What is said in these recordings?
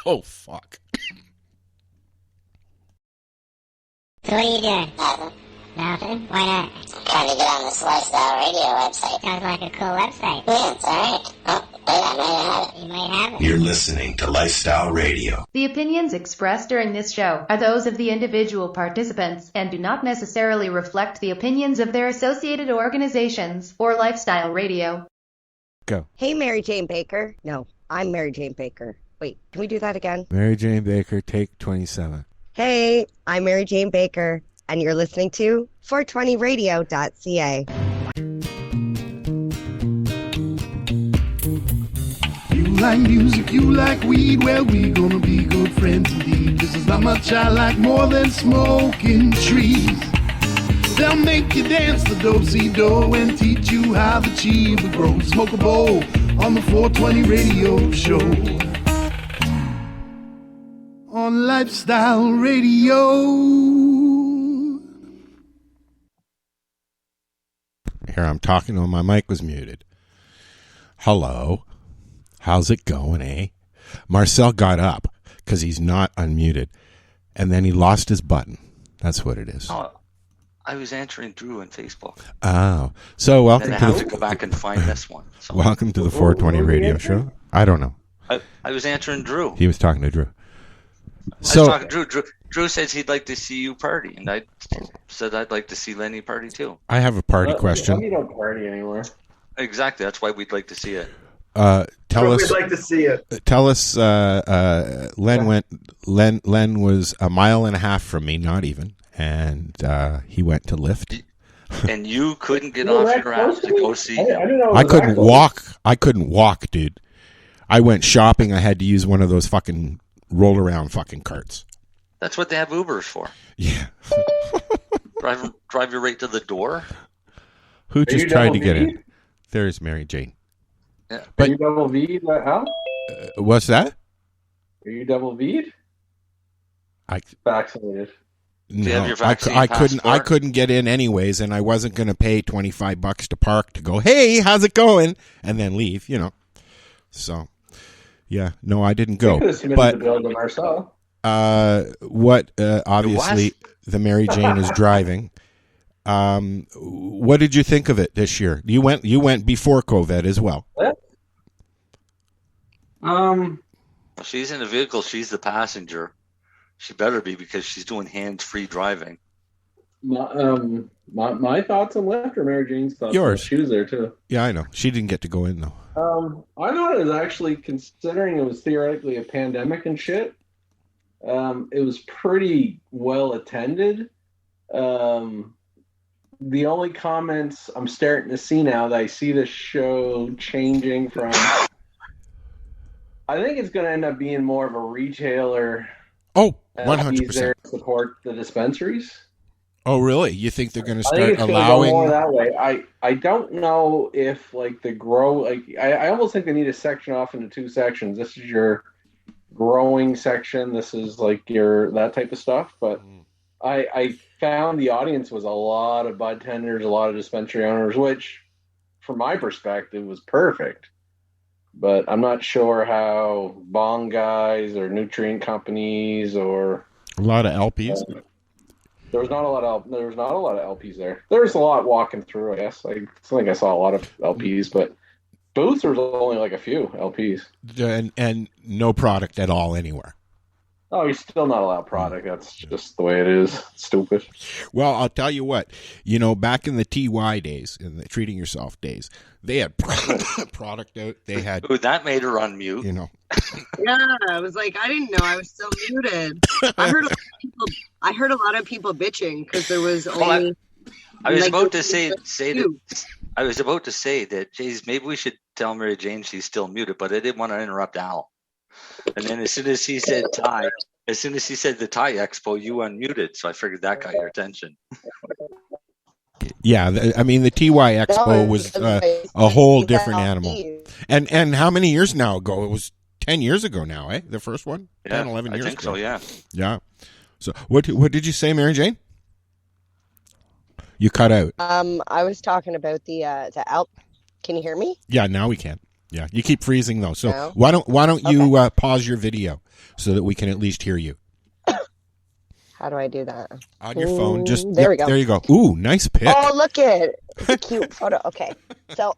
Oh, fuck. So what are you doing? Nothing. Why not? Trying to get on this Lifestyle Radio website. Sounds like a cool website. Yeah, it's alright. Oh, wait, I might have it. You might have it. You're listening to Lifestyle Radio. The opinions expressed during this show are those of the individual participants and do not necessarily reflect the opinions of their associated organizations or Lifestyle Radio. Go. Hey, Mary Jane Baker. No, I'm Mary Jane Baker. Wait, can we do that again? Mary Jane Baker, take 27. Hey, I'm Mary Jane Baker, and you're listening to 420radio.ca. You like music, you like weed, well, we gonna be good friends indeed. This is not much I like more than smoking trees. They'll make you dance the do-si-do and teach you how the chiva grows. Smoke a bowl on the 420 radio show. On Lifestyle Radio. Here, I'm talking to him. My mic was muted. Hello. How's it going, eh? Marcel got up because he's not unmuted. And then he lost his button. That's what it is. Oh, I was answering Drew on Facebook. Oh. So welcome I to have to go back and find this one. So. Welcome to the 420 radio show. I don't know. I was answering Drew. He was talking to Drew. I was So talking to Drew. Drew says he'd like to see you party, and I said I'd like to see Lenny party too. I have a party question. You don't party anymore. Exactly. That's why we'd like to see it. Tell us. We'd like to see it. Tell us. Len was a mile and a half from me, not even, and he went to lift. And you couldn't get off your ass to go see him. I couldn't walk. I couldn't walk, dude. I went shopping. I had to use one of those fucking roll around fucking carts. That's what they have Ubers for. Yeah. drive you right to the door. Who just tried to get in? There's Mary Jane. Yeah. But are you double V'd, Al? What's that? Are you double V'd? Vaccinated. Do you have your vaccine I passport? couldn't get in anyways, and I wasn't going to pay $25 to park to go, hey, how's it going? And then leave, you know. So, yeah, no, I didn't go. But obviously the Mary Jane is driving. What did you think of it this year? You went before COVID as well. She's in the vehicle. She's the passenger. She better be because she's doing hands-free driving. My thoughts on left or Mary Jane's thoughts? Yours. She was there too. Yeah, I know. She didn't get to go in though. I thought it was actually, considering it was theoretically a pandemic and shit, it was pretty well attended. The only comments I'm starting to see now that I see the show changing from, I think it's going to end up being more of a retailer. Oh, 100%. There to support the dispensaries. Oh, really? You think they're going to I think start it's allowing? Go more that way. I don't know if like the grow, like I almost think they need to section off into two sections. This is your growing section. This is like your that type of stuff. But I found the audience was a lot of bud tenders, a lot of dispensary owners, which from my perspective was perfect. But I'm not sure how bong guys or nutrient companies or a lot of LPs. There was not a lot of LPs there. There was a lot walking through, I guess. I think I saw a lot of LPs, but booths there was only like a few LPs. And no product at all anywhere. Oh, you're still not allowed product. That's just the way it is. It's stupid. Well, I'll tell you what. Back in the TY days, in the treating yourself days, they had product out. They had. Ooh, that made her unmute. Yeah, I was like, I didn't know I was still muted. I heard a lot of people bitching because there was only. I was about to say that, geez, maybe we should tell Mary Jane she's still muted, but I didn't want to interrupt Al. And then as soon as he said the Thai Expo, you unmuted, so I figured that got your attention. Yeah, the TY Expo was a whole different animal. And how many years now ago? It was 10 years ago now, eh? The first one? Yeah, 10, 11 years ago. I think so, yeah. Yeah. So what did you say, Mary Jane? You cut out. I was talking about the Alp. Can you hear me? Yeah, now we can. Yeah, you keep freezing though. So No? why don't you pause your video so that we can at least hear you How do I do that? on your phone? Just There we go. There you go. Ooh, nice pic. Oh, look at it. It's a cute photo. Okay. So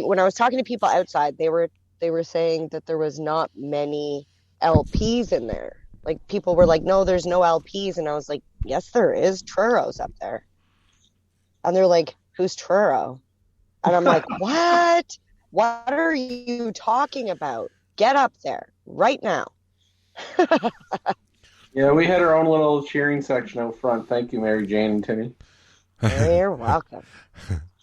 when I was talking to people outside, they were saying that there was not many LPs in there. Like people were like, no, there's no LPs. And I was like, yes, there is. Churro's up there. And they're like, who's Churro? And I'm like, what? What are you talking about? Get up there right now. Yeah, we had our own little cheering section out front. Thank you, Mary Jane and Timmy. You're welcome.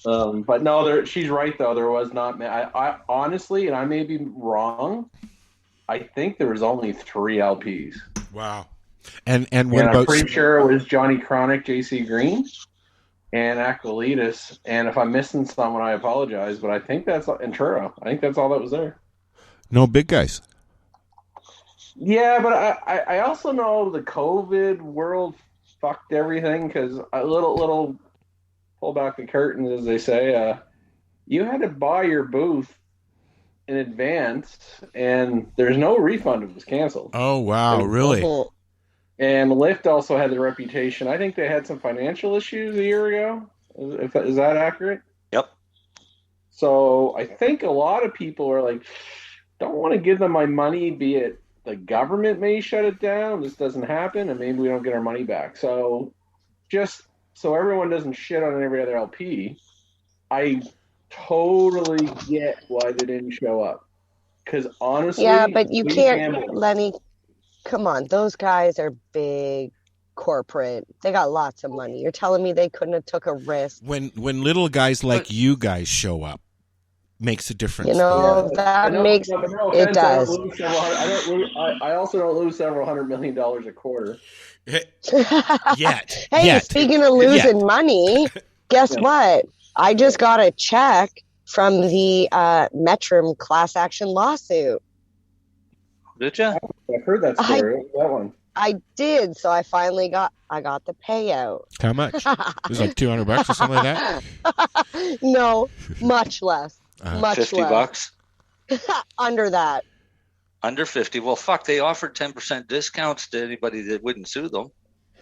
But no, she's right though. There was not. I honestly, and I may be wrong, I think there was only 3 LPs. Wow. And what I'm about? pretty sure it was Johnny Chronic, J.C. Green, and Aquilitas. And if I'm missing someone, I apologize. But I think that's Churro. I think that's all that was there. No big guys. Yeah, but I also know the COVID world fucked everything because a little pull back the curtains, as they say. You had to buy your booth in advance, and there's no refund if it was canceled. Oh wow, really? And Lyft also had the reputation. I think they had some financial issues a year ago. Is that accurate? Yep. So I think a lot of people are like, don't want to give them my money, be it the government may shut it down, this doesn't happen, and maybe we don't get our money back. So just so everyone doesn't shit on every other LP, I totally get why they didn't show up. Because honestly... Yeah, but you can't, Lenny, come on. Those guys are big corporate. They got lots of money. You're telling me they couldn't have took a risk? When little guys like you guys show up, makes a difference. You know, that makes it does. I also don't lose several $100 million a quarter. Yet. Hey, speaking of losing money, guess what? I just got a check from the Metrum class action lawsuit. Did you? I've heard that story. That one. I did. So I finally got the payout. How much? It was like $200 or something like that? No, much less. Much 50 less. bucks? Under that. Under 50. Well, fuck, they offered 10% discounts to anybody that wouldn't sue them.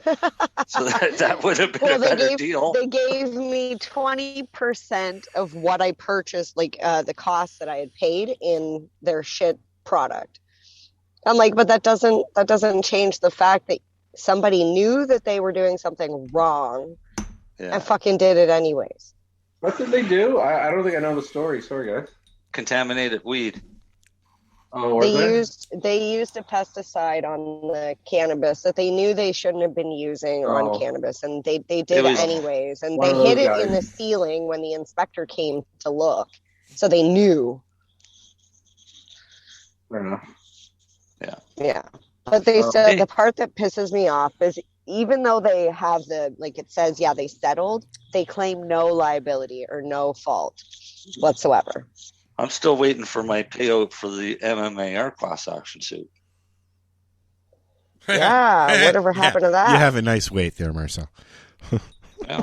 So that would have been a better deal. They gave me 20% of what I purchased, like the cost that I had paid in their shit product. I'm like, but that doesn't change the fact that somebody knew that they were doing something wrong and fucking did it anyways. What did they do? I don't think I know the story. Sorry, guys. Contaminated weed. Oh, they used a pesticide on the cannabis that they knew they shouldn't have been using on cannabis, and they did it anyways. And they hid it in the ceiling when the inspector came to look, so they knew. Fair enough. Yeah. But they said the part that pisses me off is even though they have it says, they settled, they claim no liability or no fault whatsoever. I'm still waiting for my payout for the MMAR class action suit. Yeah, whatever happened to that? You have a nice wait there, Marcel. Yeah.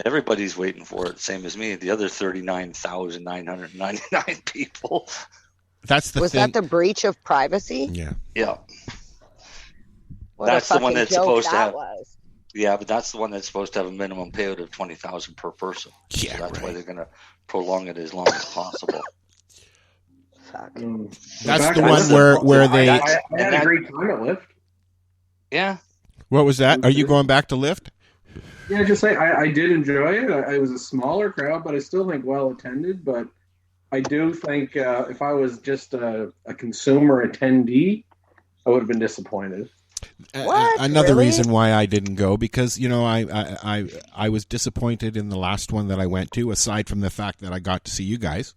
Everybody's waiting for it, same as me. The other 39,999 people. That's the Was thing. that the breach of privacy? Yeah. Yeah. What that's the one that's supposed to have. Was. Yeah, but that's the one that's supposed to have a minimum payout of $20,000 per person. Yeah, so that's why they're going to prolong it as long as possible. Fuck. That's the one where they. I had a great time at Lyft. Yeah. What was that? Are you going back to Lyft? Yeah, just say I did enjoy it. It was a smaller crowd, but I still think well attended. But I do think if I was just a consumer attendee, I would have been disappointed. Another reason why I didn't go, because I was disappointed in the last one that I went to, aside from the fact that I got to see you guys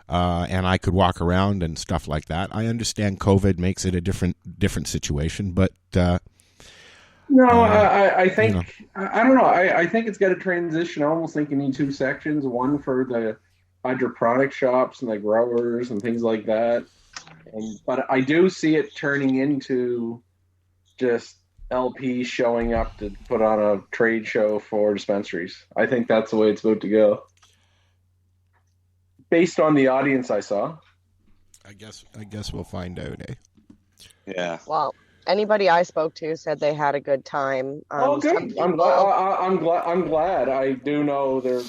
and I could walk around and stuff like that. I understand COVID makes it a different situation, but I think I don't know. I think it's got to transition. I almost think you need 2 sections, one for the hydroponic shops and the growers and things like that. But I do see it turning into just LP showing up to put on a trade show for dispensaries. I think that's the way it's about to go. based on the audience I saw. I guess we'll find out, eh? Yeah. Well, anybody I spoke to said they had a good time. Oh, good. Some I'm people- glad. I'm glad. I do know there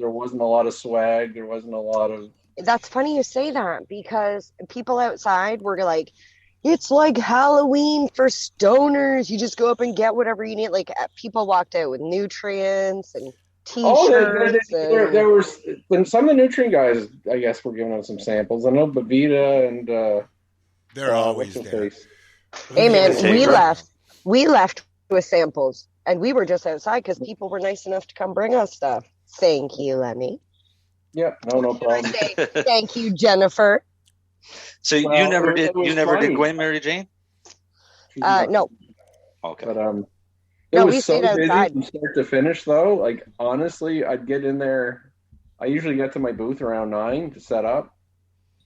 wasn't a lot of swag. There wasn't a lot of. That's funny you say that, because people outside were like, it's like Halloween for stoners. You just go up and get whatever you need. Like, people walked out with nutrients and T-shirts. There was when some of the nutrient guys, I guess, were giving out some samples. I know Bavita and They're always what's his there. face? Hey man, Sabra. we left with samples, and we were just outside because people were nice enough to come bring us stuff. Thank you, Lemmy. Yeah, no problem. Thank you, Jennifer. So you Well, never it did. was You never did funny. go in, Mary Jane. No, Okay. But No, it we was so stayed busy outside. from start to finish, though. Like, honestly, I'd get in there. I usually get to my booth around 9 to set up,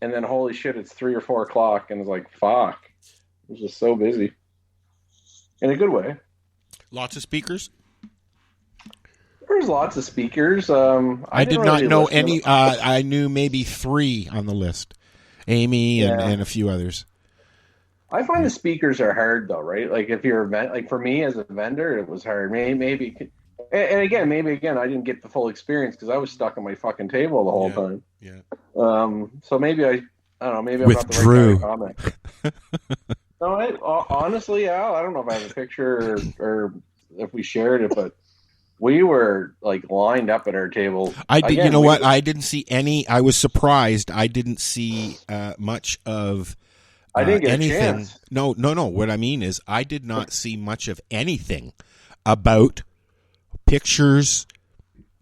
and then holy shit, it's 3 or 4 o'clock, and it's like, fuck. It was just so busy, in a good way. Lots of speakers. There's lots of speakers. I did didn't not really know listen to any. them. I knew maybe 3 on the list. Amy Yeah. and a few others. I find the speakers are hard though, right? Like if you're like for me as a vendor, it was hard. Maybe, and again, I didn't get the full experience because I was stuck at my fucking table the whole time. Yeah. So maybe I don't know. Maybe I'm Withdrew. not the right guy to comment. No, honestly, Al, I don't know if I have a picture or if we shared it, but we were like lined up at our table. I did. Again, You know we- what? I didn't see any. I was surprised. I didn't see much of. I didn't get a anything. chance. No. What I mean is, I did not see much of anything about pictures.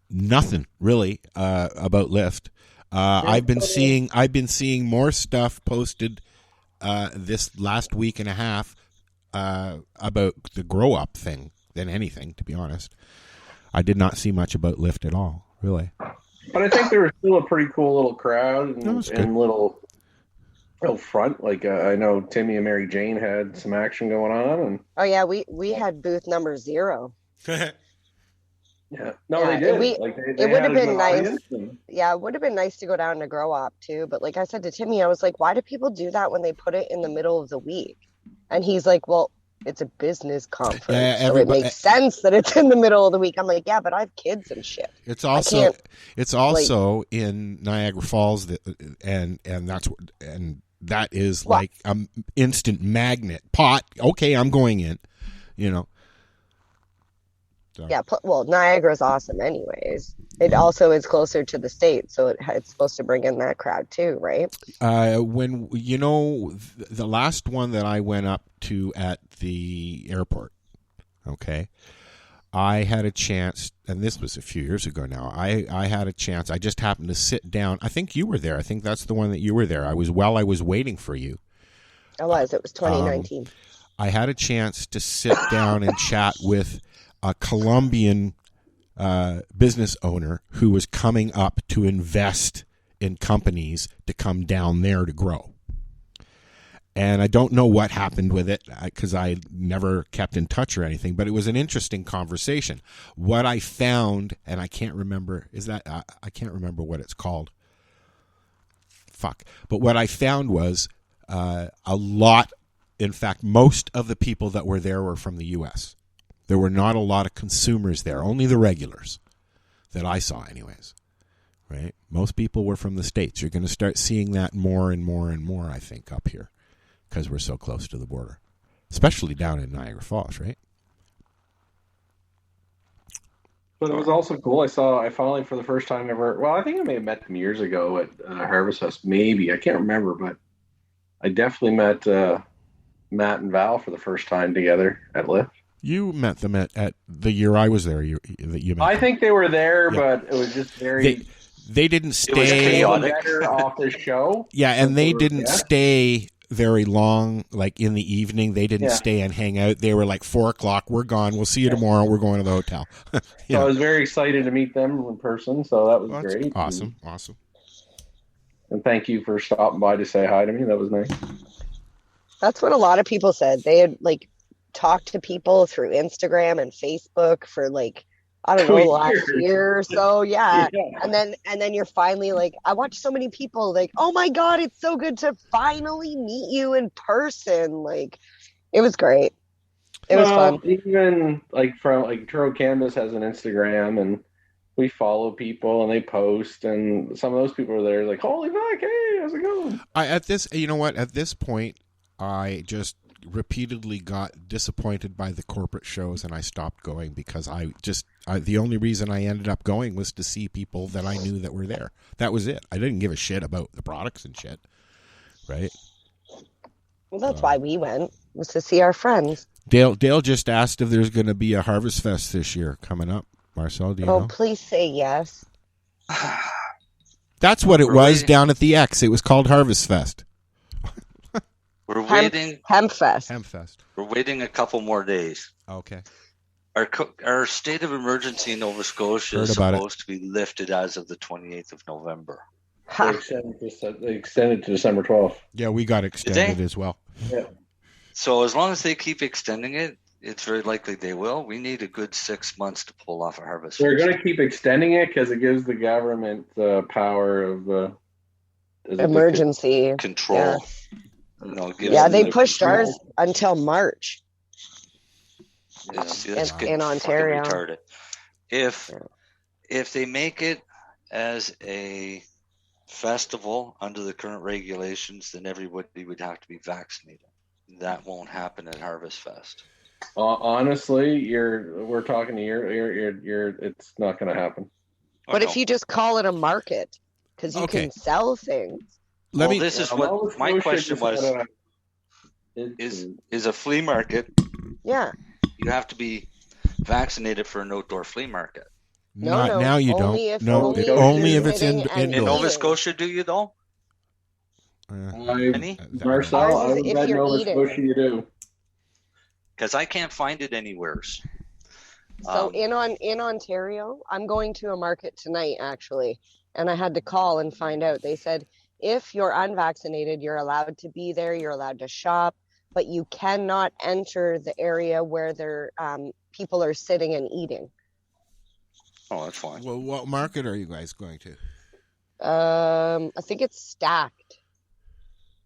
Nothing really about Lyft. I've been seeing more stuff posted this last week and a half about the grow up thing than anything. To be honest, I did not see much about Lyft at all. Really. But I think there was still a pretty cool little crowd That was good. and little front. Like I know Timmy and Mary Jane had some action going on, and Oh yeah, we had booth number 0. yeah, Yeah, they did. we- Like they it would had have a been good nice. audience, and- Yeah, it would have been nice to go down to Grow Up too. But like I said to Timmy, I was like, why do people do that when they put it in the middle of the week? And he's like, well, it's a business conference, Yeah, so it everybody- makes sense that it's in the middle of the week. I'm like, yeah, but I have kids and shit. It's I also can't, in Niagara Falls and that is Well- like an instant magnet pot. Okay, I'm going in. You know. So, Yeah, well, Niagara's awesome anyways. It also is closer to the state, so it's supposed to bring in that crowd too, right? when the last one that I went up to at the airport, okay, I had a chance, and this was a few years ago now. I had a chance. I just happened to sit down. I think you were there. I think that's the one that you were there. I was waiting for you. It was 2019. I had a chance to sit down and chat with a Colombian business owner who was coming up to invest in companies to come down there to grow. And I don't know what happened with it because I never kept in touch or anything, but it was an interesting conversation. What I found, and I can't remember, I can't remember what it's called. Fuck. But what I found was a lot, in fact, most of the people that were there were from the U.S. There were not a lot of consumers there, only the regulars that I saw anyways. Right? Most people were from the States. You're going to start seeing that more and more and more, I think, up here because we're so close to the border, especially down in Niagara Falls, right? But it was also cool. I finally, for the first time ever, well, I think I may have met them years ago at Harvest Fest, maybe. I can't remember, but I definitely met Matt and Val for the first time together at Lyft. You met them at the year I was there. You met I them. think they were there, Yeah. but it was just very They didn't was stay. chaotic. better off the show. Yeah, and they were- didn't yeah. stay very long. Like in the evening, they didn't Yeah. stay and hang out. They were like 4:00. We're gone. We'll see you tomorrow. We're going to the hotel. So I was very excited to meet them in person. So that was Well, that's great. awesome. And thank you for stopping by to say hi to me. That was nice. That's what a lot of people said. They had like talked to people through Instagram and Facebook for like I don't know, 2 last years. year or so, yeah. Yeah. And then you're finally like, I watch so many people like, oh my God, it's so good to finally meet you in person. Like, it was great. It was fun. Even like from like Turo Cannabis has an Instagram, and we follow people and they post, and some of those people are there like, holy fuck, hey, how's it going? At this point, I just repeatedly got disappointed by the corporate shows, and I stopped going because the only reason I ended up going was to see people that I knew that were there. That was it. I didn't give a shit about the products and shit, right? Well, that's why we went, was to see our friends. Dale just asked if there's going to be a Harvest Fest this year coming up. Marcel, do you know? Please say yes. That's what it was down at the X. It was called Harvest Fest. We're waiting. Hempfest. We're waiting a couple more days. Okay. Our state of emergency in Nova Scotia is supposed to be lifted as of the 28th of November. They extended to December 12th. Yeah, we got extended as well. Yeah. So as long as they keep extending it, it's very likely they will. We need a good 6 months to pull off a harvest. They're going to keep extending it because it gives the government the power of emergency control. Yeah, they pushed ours until March. Yeah, see, that's in Ontario. Retarded. If they make it as a festival under the current regulations, then everybody would have to be vaccinated. That won't happen at Harvest Fest. Honestly, we're talking it's not going to happen. But if you just call it a market, because you can sell things. This is what my question was. Is a flea market? Yeah. You have to be vaccinated for an outdoor flea market. Now you don't. Only if it's indoor. In Nova Scotia, do you though? Marcel, I would bet Nova Scotia you do. Because I can't find it anywhere. So in Ontario, I'm going to a market tonight actually, and I had to call and find out. They said if you're unvaccinated, you're allowed to be there, you're allowed to shop, but you cannot enter the area where people are sitting and eating. Oh, that's fine. Well, what market are you guys going to? I think it's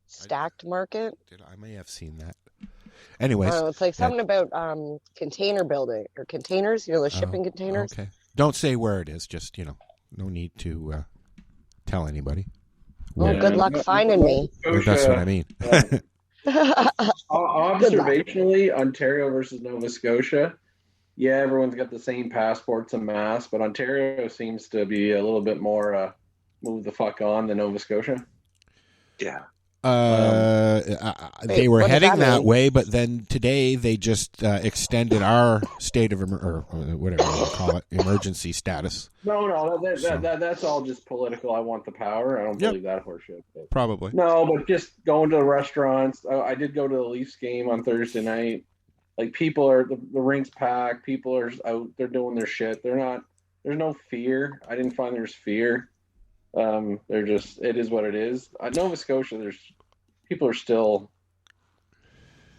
Stacked Market. I may have seen that. Anyways, it's like something about container building or containers. The shipping containers. Okay. Don't say where it is. Just no need to tell anybody. Well, good luck finding me. That's what I mean. Observationally, Ontario versus Nova Scotia. Yeah, everyone's got the same passports and masks, but Ontario seems to be a little bit more move the fuck on than Nova Scotia. Yeah. They were heading that way, but then today they just extended our state of or whatever you call it, emergency status. No, that's all just political. I want the power. I don't believe that horseshit. Probably. No, but just going to the restaurants. I did go to the Leafs game on Thursday night. Like people are the rink's packed. People are out. They're doing their shit. There's no fear. I didn't find there's fear. It is what it is. Nova Scotia, people are still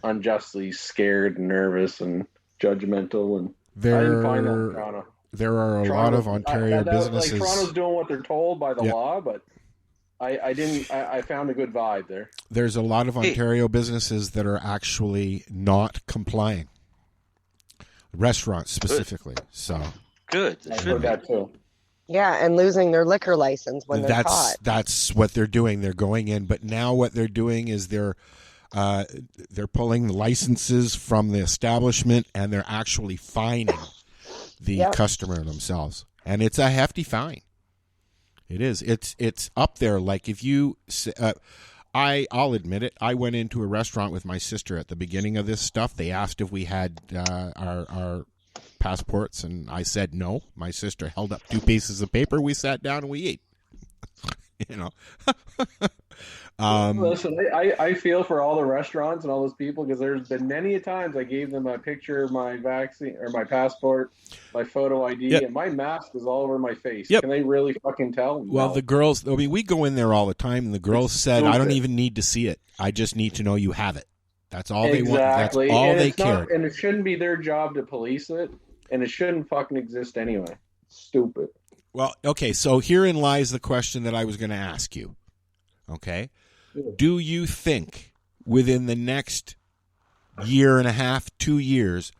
unjustly scared and nervous and judgmental, and I didn't find that in Toronto. There are a lot of Ontario businesses. Like Toronto's doing what they're told by the law, but I found a good vibe there. There's a lot of Ontario businesses that are actually not complying. Restaurants specifically. Good. So good. I heard that too. Yeah, and losing their liquor license when they're caught. That's what they're doing. They're going in, but now what they're doing is they're pulling the licenses from the establishment and they're actually fining the customer themselves, and it's a hefty fine. It is. It's up there. Like if you, I'll admit it. I went into a restaurant with my sister at the beginning of this stuff. They asked if we had our passports, and I said no. My sister held up 2 pieces of paper. We sat down and we ate. Listen, I feel for all the restaurants and all those people, because there's been many a times I gave them a picture of my vaccine or my passport, my photo ID, and my mask was all over my face. Can they really fucking tell? Well, the girls, we go in there all the time, and the girls said, I don't even need to see it. I just need to know you have it. That's all they want. That's all they care. And it shouldn't be their job to police it. and it shouldn't fucking exist anyway. Stupid. Well, okay, so herein lies the question that I was going to ask you. Okay? Do you think within the next year and a half, 2 years,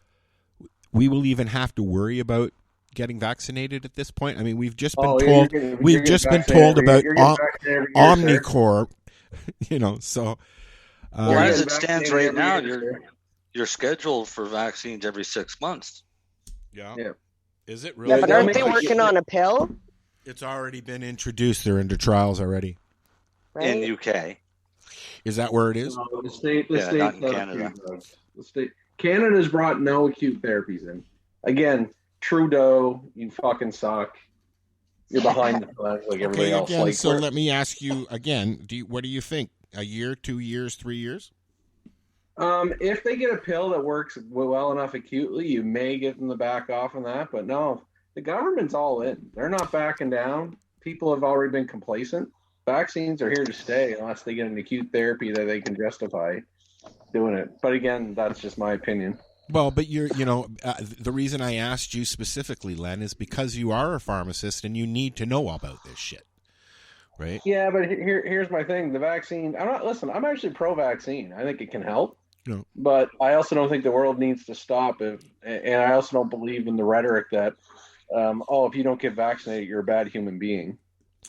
we will even have to worry about getting vaccinated at this point? I mean, we've just been told about Omnicorp, so well, as it stands right now, you're scheduled for vaccines every 6 months. Yeah. Yeah. Is it really? Yeah, but aren't they working on a pill? It's already been introduced. They're into trials already. Right? In UK. Is that where it is? No, the state not in Canada. Canada's brought no acute therapies in. Again, Trudeau, you fucking suck. You're behind the times like everybody else. Again, so let me ask you again. What do you think? A year, 2 years, 3 years? If they get a pill that works well enough acutely, you may get them to back off on that. But no, the government's all in. They're not backing down. People have already been complacent. Vaccines are here to stay unless they get an acute therapy that they can justify doing it. But again, that's just my opinion. Well, but the reason I asked you specifically, Len, is because you are a pharmacist and you need to know about this shit, right? Yeah, but here's my thing: the vaccine. I'm actually pro-vaccine. I think it can help. No. But I also don't think the world needs to stop it, and I also don't believe in the rhetoric that, if you don't get vaccinated, you're a bad human being.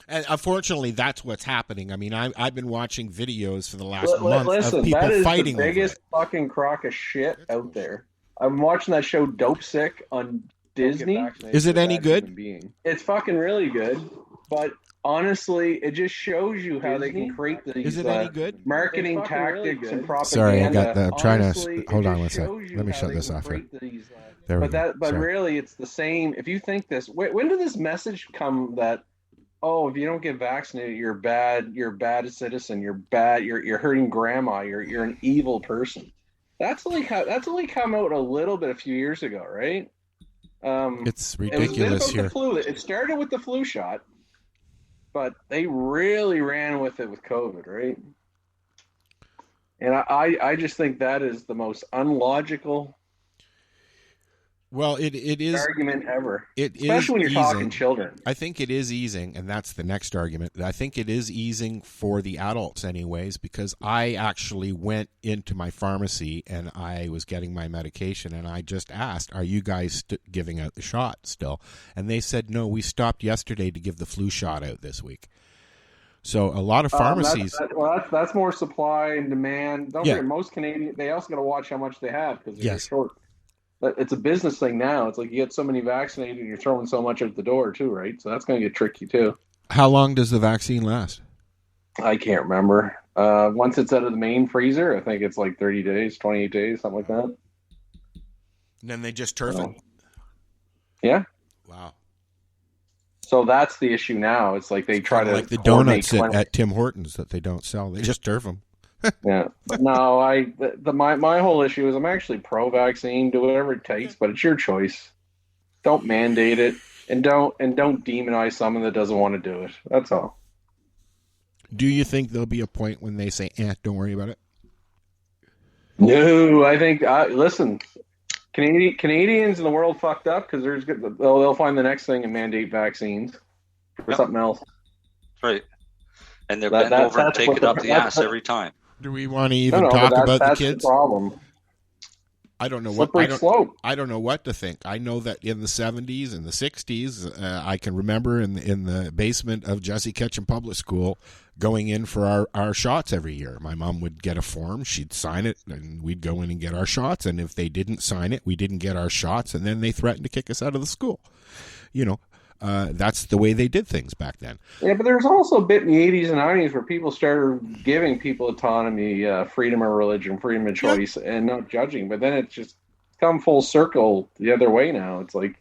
And unfortunately, that's what's happening. I mean, I've been watching videos for the last month Listen, of people that is fighting the biggest over it. fucking crock of shit out there. I'm watching that show Dope Sick on Disney. Is it any good? It's fucking really good, but honestly, it just shows you how they can create these Is it any good? marketing tactics and propaganda. Sorry, I got the. I'm trying Honestly, to hold it on one just sec. shows you Let me how shut they this can off here. create these, There we go. but Sorry. really, it's the same. If you think this, when did this message come that? Oh, if you don't get vaccinated, you're bad. You're a bad citizen. You're bad. You're hurting grandma. You're an evil person. That's only come out a little bit a few years ago, right? It's ridiculous here. The flu. It started with the flu shot, but they really ran with it with COVID, right? And I just think that is the most unlogical. Well, it is argument ever. Especially when you're talking children. I think it is easing, and that's the next argument. I think it is easing for the adults anyways, because I actually went into my pharmacy and I was getting my medication, and I just asked, are you guys giving out the shot still? And they said, no, we stopped yesterday to give the flu shot out this week. So a lot of pharmacies... That's more supply and demand. Don't forget, most Canadians, they also got to watch how much they have because they're short. But it's a business thing now. It's like you get so many vaccinated, you're throwing so much out the door too, right? So that's going to get tricky too. How long does the vaccine last? I can't remember. Once it's out of the main freezer, I think it's like 30 days, 28 days, something like that. And then they just turf it? Yeah. Wow. So that's the issue now. It's like they try to like the donuts at Tim Hortons that they don't sell. They just turf them. Yeah, no, my whole issue is I'm actually pro-vaccine. Do whatever it takes, but it's your choice. Don't mandate it, and don't demonize someone that doesn't want to do it. That's all. Do you think there'll be a point when they say, don't worry about it? No, I think listen, Canadians in the world fucked up because they'll find the next thing and mandate vaccines for something else. Right, and they're bent over and take it up the ass every time. Do we want to even talk about the kids? The problem. I don't know I don't know what to think. I know that in the 70s and the 60s, I can remember in the basement of Jesse Ketchum Public School going in for our shots every year. My mom would get a form, she'd sign it, and we'd go in and get our shots. And if they didn't sign it, we didn't get our shots, and then they threatened to kick us out of the school. That's the way they did things back then. Yeah, but there's also a bit in the 80s and 90s where people started giving people autonomy, freedom of religion, freedom of choice, and not judging. But then it's just come full circle the other way now. It's like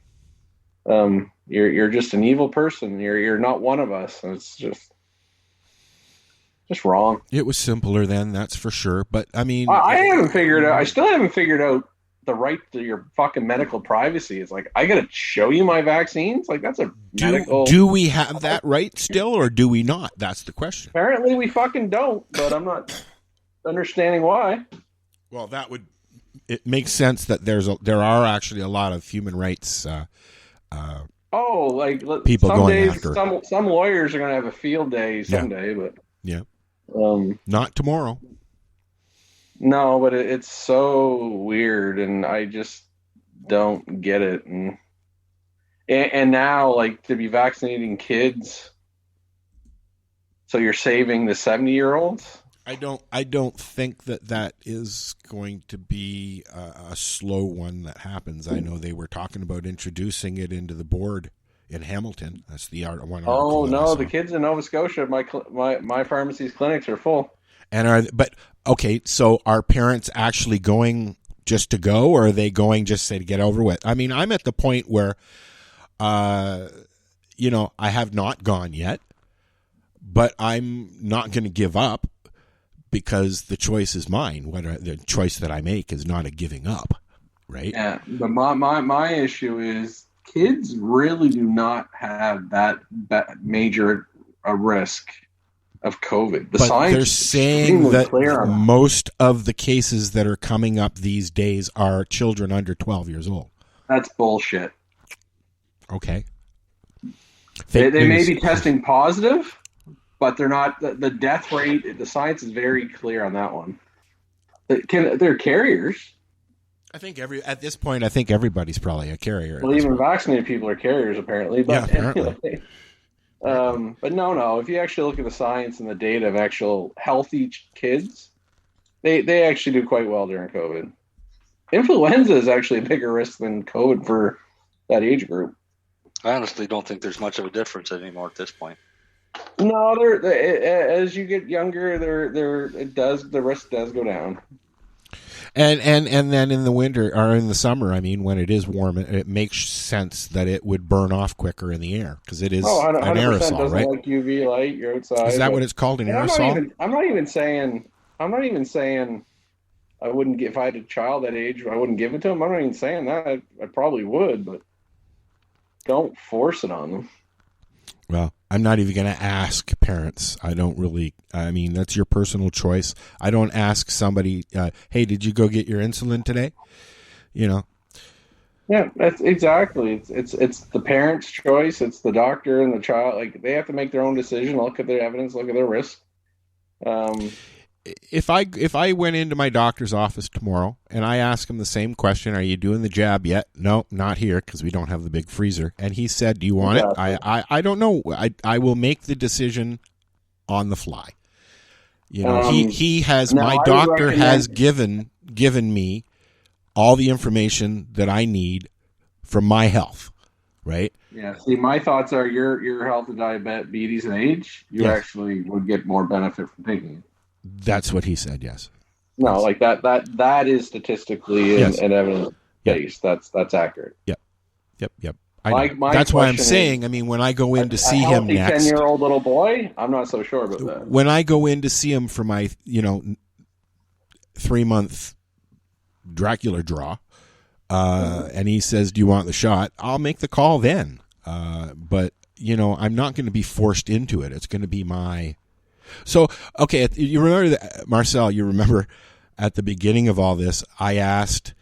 you're just an evil person. You're not one of us. And it's just wrong. It was simpler then, that's for sure. But I mean, I still haven't figured out the right to your fucking medical privacy. Is like, I gotta show you my vaccines. Like, that's a medical. Do we have that right still, or do we not? That's the question. Apparently we fucking don't, but I'm not understanding why. Well, that would it makes sense that there are actually a lot of human rights people some going days, after. some lawyers are going to have a field day someday, but not tomorrow. No, but it's so weird, and I just don't get it. And now, like, to be vaccinating kids, so you're saving the 70-year-olds. I don't think that is going to be a slow one that happens. I know they were talking about introducing it into the board in Hamilton. That's the one. Oh no, the kids in Nova Scotia, my pharmacy's clinics are full. Okay, so are parents actually going just to go, or are they going just say to get over with? I mean, I'm at the point where, I have not gone yet, but I'm not going to give up. Because the choice is mine. The choice that I make is not a giving up, right? Yeah, but my issue is kids really do not have that major a risk of COVID. The science they're saying that most of the cases that are coming up these days are children under 12 years old. That's bullshit. Okay. They may be testing positive, but they're not. The death rate, the science is very clear on that one. They're carriers. I think at this point, everybody's probably a carrier. Well, even vaccinated people are carriers, apparently. But, yeah, apparently. Anyway, but no. If you actually look at the science and the data of actual healthy kids, they actually do quite well during COVID. Influenza is actually a bigger risk than COVID for that age group. I honestly don't think there's much of a difference anymore at this point. No, as you get younger, the risk does go down. And then in the winter or in the summer, I mean, when it is warm, it makes sense that it would burn off quicker in the air because it is an aerosol, right? Like UV light, you're outside. Is that what it's called, an aerosol? I'm not even saying I wouldn't if I had a child that age, I wouldn't give it to them. I'm not even saying that. I probably would, but don't force it on them. Well, I'm not even going to ask parents. I mean, that's your personal choice. I don't ask somebody, hey, did you go get your insulin today? Yeah, that's exactly. It's the parent's choice. It's the doctor and the child. Like, they have to make their own decision, look at their evidence, look at their risk. If I went into my doctor's office tomorrow and I ask him the same question, are you doing the jab yet? No, not here because we don't have the big freezer. And he said, do you want it? I don't know. I will make the decision on the fly. He has, my doctor has given me all the information that I need for my health, right? Yeah. See, my thoughts are your health and diabetes and age, you actually would get more benefit from taking it. That's what he said. Yes. No, like that is statistically and evidence based. That's accurate. Yep. That's why I'm saying. I mean, when I go in to see him next, 10-year-old little boy, I'm not so sure about that. When I go in to see him for my 3-month Dracula draw, and he says, "Do you want the shot?" I'll make the call then. But I'm not going to be forced into it. It's going to be my. So, okay, you remember that, Marcel, you remember at the beginning of all this, I asked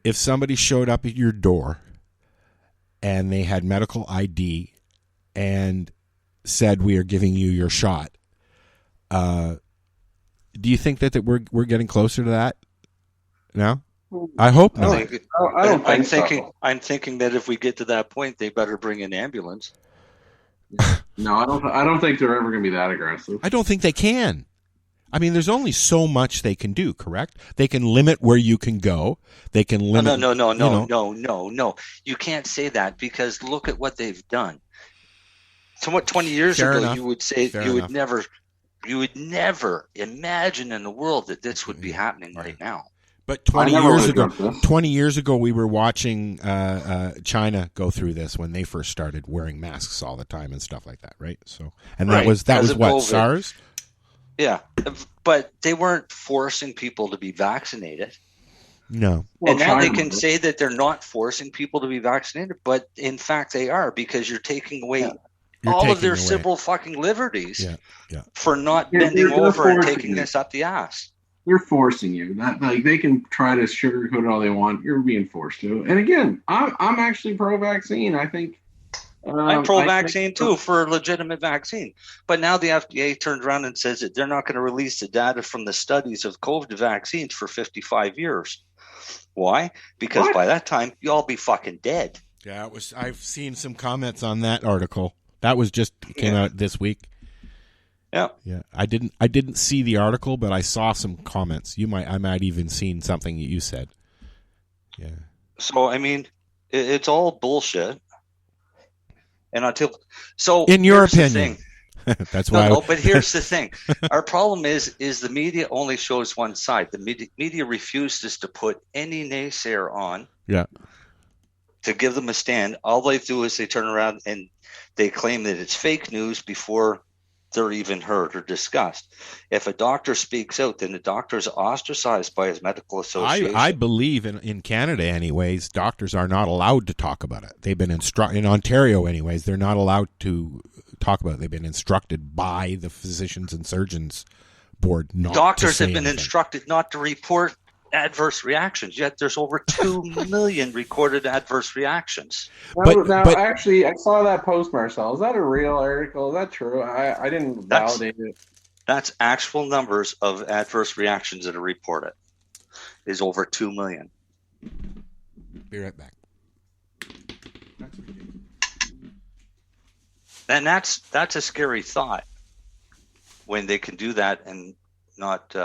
if somebody showed up at your door and they had medical ID and said, we are giving you your shot. Do you think that we're getting closer to that now? I hope not. I'm thinking that if we get to that point, they better bring an ambulance. No, I don't think they're ever going to be that aggressive. I don't think they can. I mean, there's only so much they can do, correct? They can limit where you can go. They can limit. No. You can't say that because look at what they've done. So what 20 years ago you would say you would never imagine in the world that this would be happening right now. But 20 years ago, we were watching China go through this when they first started wearing masks all the time and stuff like that, right? So, and that was what, COVID. SARS? Yeah, but they weren't forcing people to be vaccinated. No. And now they can say that they're not forcing people to be vaccinated, but in fact they are because you're taking away all of their civil fucking liberties for not bending over and taking this up the ass. They're forcing you. That like they can try to sugarcoat it all they want. You're being forced to. And again, I'm actually pro-vaccine. I think I'm pro-vaccine too for a legitimate vaccine. But now the FDA turned around and says that they're not going to release the data from the studies of COVID vaccines for 55 years. Why? Because by that time you'll all be fucking dead. Yeah, I've seen some comments on that article. That was just came out this week. Yeah. Yeah. I didn't see the article, but I saw some comments. I might even seen something that you said. Yeah. So I mean, it's all bullshit. And in your opinion, that's why. No, but here's the thing: our problem is the media only shows one side. The media refuses to put any naysayer on. Yeah. To give them a stand. All they do is they turn around and they claim that it's fake news before they're even heard or discussed. If a doctor speaks out, then the doctor is ostracized by his medical association. I believe in Canada, anyways, doctors are not allowed to talk about it. They've been in Ontario, anyways, they're not allowed to talk about it. They've been instructed by the Physicians and Surgeons Board not Doctors to say have been anything. instructed not to report adverse reactions, yet there's over 2 million recorded adverse reactions. But actually, I saw that post, Marcel. Is that a real article? Is that true? I didn't validate it. That's actual numbers of adverse reactions that are reported. Is over 2 million. Be right back. And that's a scary thought when they can do that and not.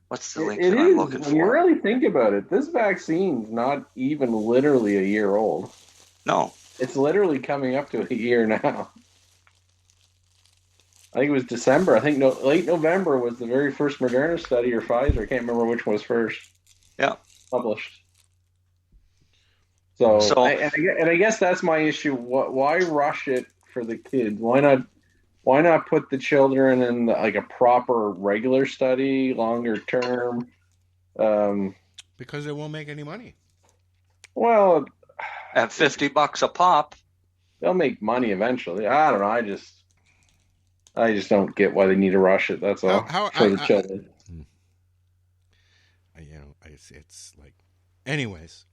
What's the link that I'm looking for? When you really think about it, this vaccine's not even literally a year old. No. It's literally coming up to a year now. I think it was December. I think late November was the very first Moderna study or Pfizer. I can't remember which one was first. Yeah. Published. So I guess that's my issue. Why rush it for the kids? Why not put the children in like a proper regular study, longer term? Because they won't make any money. Well, at $50 a pop, they'll make money eventually. I don't know. I just don't get why they need to rush it. That's all for the children. It's like, anyways.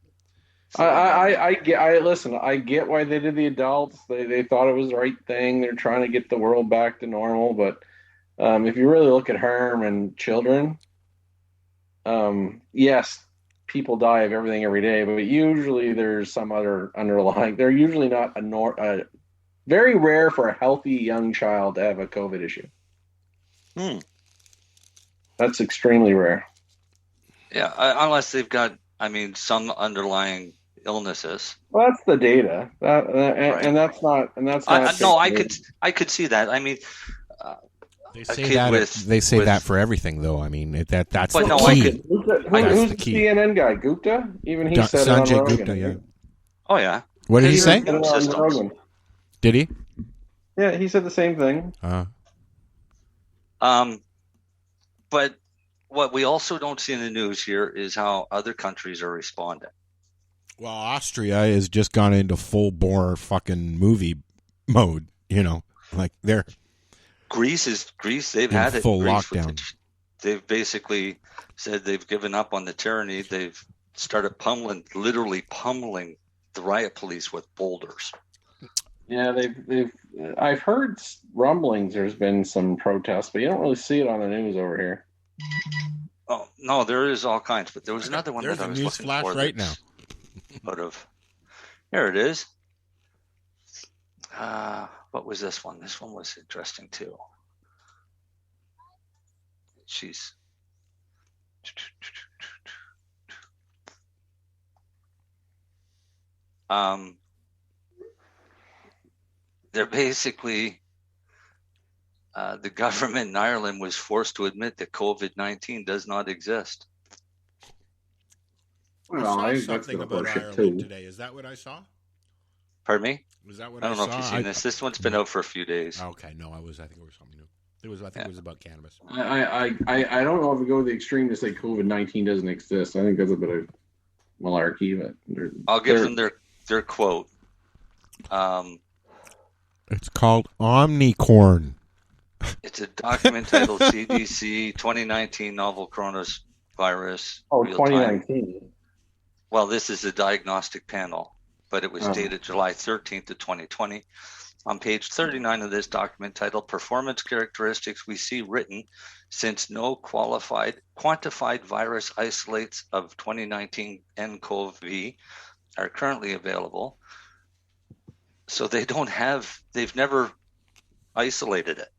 I listen. I get why they did the adults. They thought it was the right thing. They're trying to get the world back to normal. But if you really look at harm and children, yes, people die of everything every day. But usually there's some other underlying. They're usually not very rare for a healthy young child to have a COVID issue. That's extremely rare. Yeah, unless they've got, some underlying illnesses. Well, that's the data, and that's not. No, I could see that. They say that for everything, though. That's but the key. Who's the CNN guy? Gupta? Even he said Sanjay it on Rogan. Gupta, yeah. Oh yeah. What did he say? Did he? Yeah, he said the same thing. But what we also don't see in the news here is how other countries are responding. Well, Austria has just gone into full-bore fucking movie mode. Like they're Greece. They've had it full lockdown. They've basically said they've given up on the tyranny. They've started literally pummeling the riot police with boulders. Yeah, they've. I've heard rumblings. There's been some protests, but you don't really see it on the news over here. Oh no, there is all kinds. But there was another one that I was looking for right now. Here it is. What was this one? This one was interesting too. They're basically the government in Ireland was forced to admit that COVID-19 does not exist. Well, I saw something about Ireland today. Is that what I saw? Pardon me? Was that what I I saw? don't know if you've seen this. This one's been out for a few days. Okay, no, I think it was something new. I think it was about cannabis. I don't know if we go to the extreme to say COVID-19 doesn't exist. I think that's a bit of malarkey. But I'll give them their quote. It's called Omnicorn. It's a document titled CDC 2019 Novel Coronavirus. Oh, 2019. Well, this is a diagnostic panel, but it was dated July 13th of 2020. On page 39 of this document titled Performance Characteristics we see written, since no quantified virus isolates of 2019 nCoV are currently available. So they've never isolated it.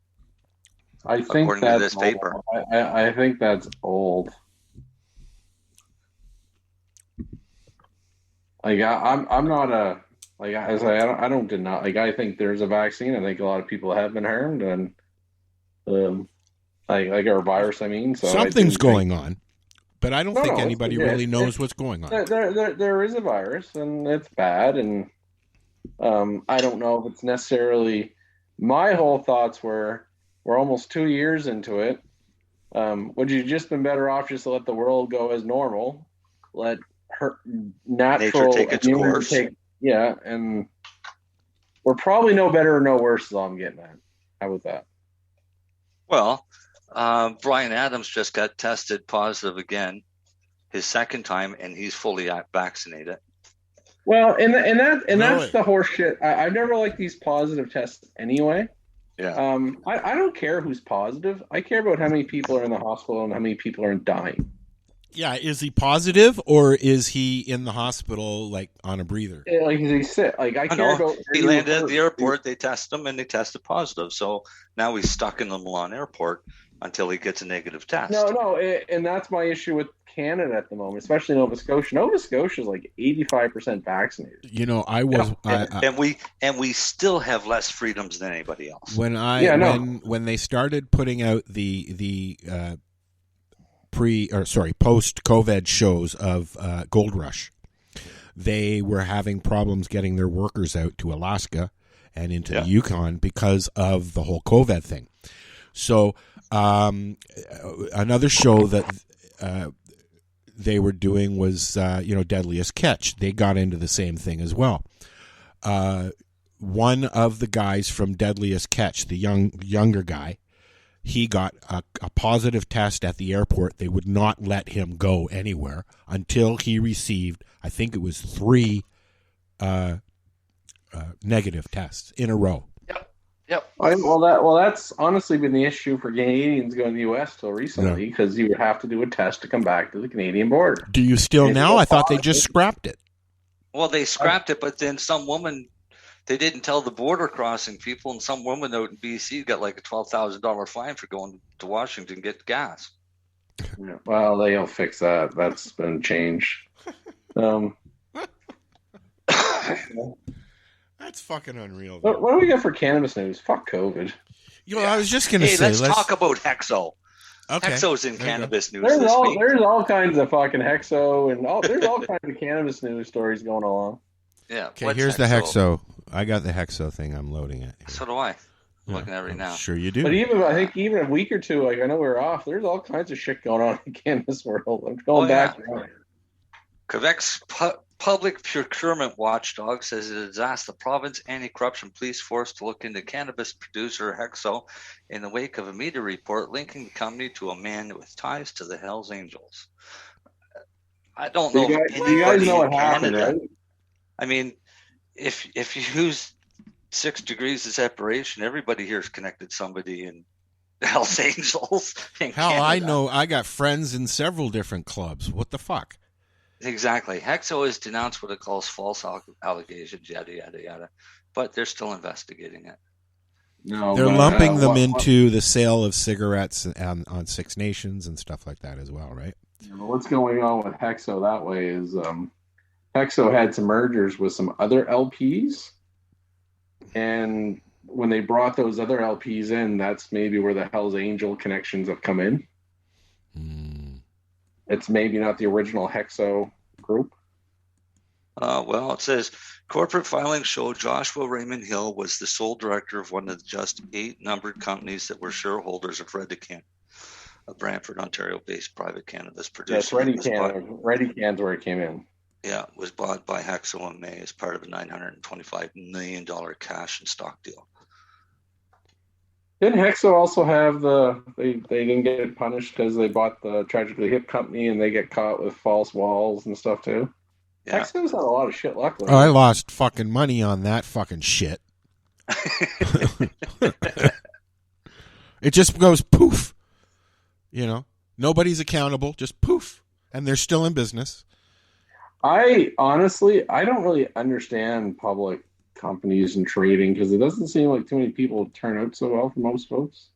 I think according that's to this paper. I think that's old. Like I'm not a I don't deny. Like I think there's a vaccine. I think a lot of people have been harmed, and like our virus. I mean, so something's going on, but I don't think anybody really knows what's going on. There is a virus, and it's bad, and I don't know if it's necessarily. My whole thoughts were we're almost 2 years into it. Would you just been better off just to let the world go as normal, let her natural nature take its course? Yeah, and we're probably no better or no worse, is all I'm getting at. How about that? Well, Brian Adams just got tested positive again, his second time, and he's fully vaccinated. Well, and that's the horse shit. I've never liked these positive tests anyway. Yeah. I don't care who's positive. I care about how many people are in the hospital and how many people are dying. Yeah, is he positive or is he in the hospital like on a breather? Yeah, like is he sick? Like I care about. He landed at the airport. They tested him and they tested positive. So now he's stuck in the Milan airport until he gets a negative test. No, and that's my issue with Canada at the moment, especially Nova Scotia. Nova Scotia is like 85% vaccinated. You know, I was, and we still have less freedoms than anybody else. When they started putting out the post-COVID shows of Gold Rush, they were having problems getting their workers out to Alaska and into the Yukon because of the whole COVID thing. So another show that they were doing was Deadliest Catch. They got into the same thing as well. One of the guys from Deadliest Catch, the younger guy, he got a positive test at the airport. They would not let him go anywhere until he received, I think it was 3 negative tests in a row. Yep. Well, that's honestly been the issue for Canadians going to the U.S. till recently, because you would have to do a test to come back to the Canadian border. Do you still now? I thought they just scrapped it. Well, they scrapped it, but then some woman, they didn't tell the border crossing people, and some woman out in BC got like a $12,000 fine for going to Washington to get gas. Yeah, well, they'll fix that. That's been changed. That's fucking unreal. What do we got for cannabis news? Fuck COVID. I was just going to say. Let's talk about Hexo. Okay. Hexo's in cannabis news this week. There's all kinds of fucking Hexo, and there's all kinds of cannabis news stories going along. Yeah. Okay, here's the Hexo. I got the Hexo thing. I'm loading it. So do I. I'm looking at it right now. Sure you do. But I think even a week or two, like I know we were off, there's all kinds of shit going on in the cannabis world. I'm going back. Quebec's public procurement watchdog says it has asked the province anti-corruption police force to look into cannabis producer Hexo in the wake of a media report linking the company to a man with ties to the Hells Angels. I don't know. You guys know what happened, right? I mean, if you use 6 degrees of separation, everybody here is connected to somebody in Hells Angels. Hell, Canada. I know. I got friends in several different clubs. What the fuck? Exactly. Hexo has denounced what it calls false allegations, yada, yada, yada. But they're still investigating it. No, they're lumping them into the sale of cigarettes on Six Nations and stuff like that as well, right? What's going on with Hexo that way is Hexo had some mergers with some other LPs. And when they brought those other LPs in, that's maybe where the Hells Angel connections have come in. It's maybe not the original Hexo group. Well, it says corporate filings show Joshua Raymond Hill was the sole director of one of the just 8 numbered companies that were shareholders of Redecan, a Brantford, Ontario-based private cannabis producer. Yes, Redecan's where it came in. Yeah, it was bought by Hexo in May as part of a $925 million cash and stock deal. Didn't Hexo also have they didn't get punished because they bought the Tragically Hip company and they get caught with false walls and stuff too? Yeah. Hexo's had a lot of shit luck lately. Oh, I lost fucking money on that fucking shit. It just goes poof. You know, nobody's accountable, just poof, and they're still in business. I don't really understand public companies and trading because it doesn't seem like too many people turn out so well for most folks.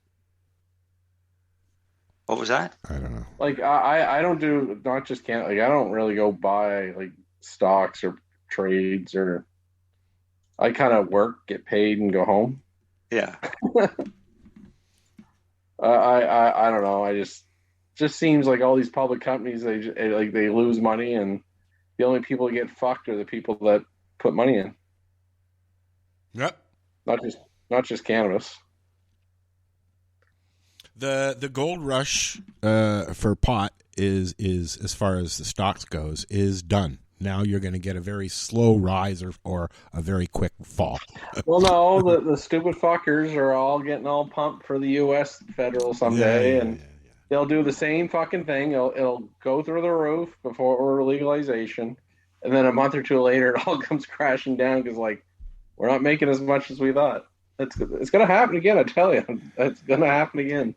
What was that? I don't know. Like I don't do not just can't like I don't really go buy like stocks or trades or I kind of work, get paid, and go home. Yeah. I don't know. I just seems like all these public companies they lose money and the only people that get fucked are the people that put money in. Yep. Not just cannabis. The gold rush for pot is as far as the stocks goes is done. Now you're going to get a very slow rise or a very quick fall. Well, no, the stupid fuckers are all getting all pumped for the U.S. federal someday, and they'll do the same fucking thing. It'll go through the roof before legalization, and then a month or two later, it all comes crashing down because like we're not making as much as we thought. It's going to happen again. I tell you, it's going to happen again.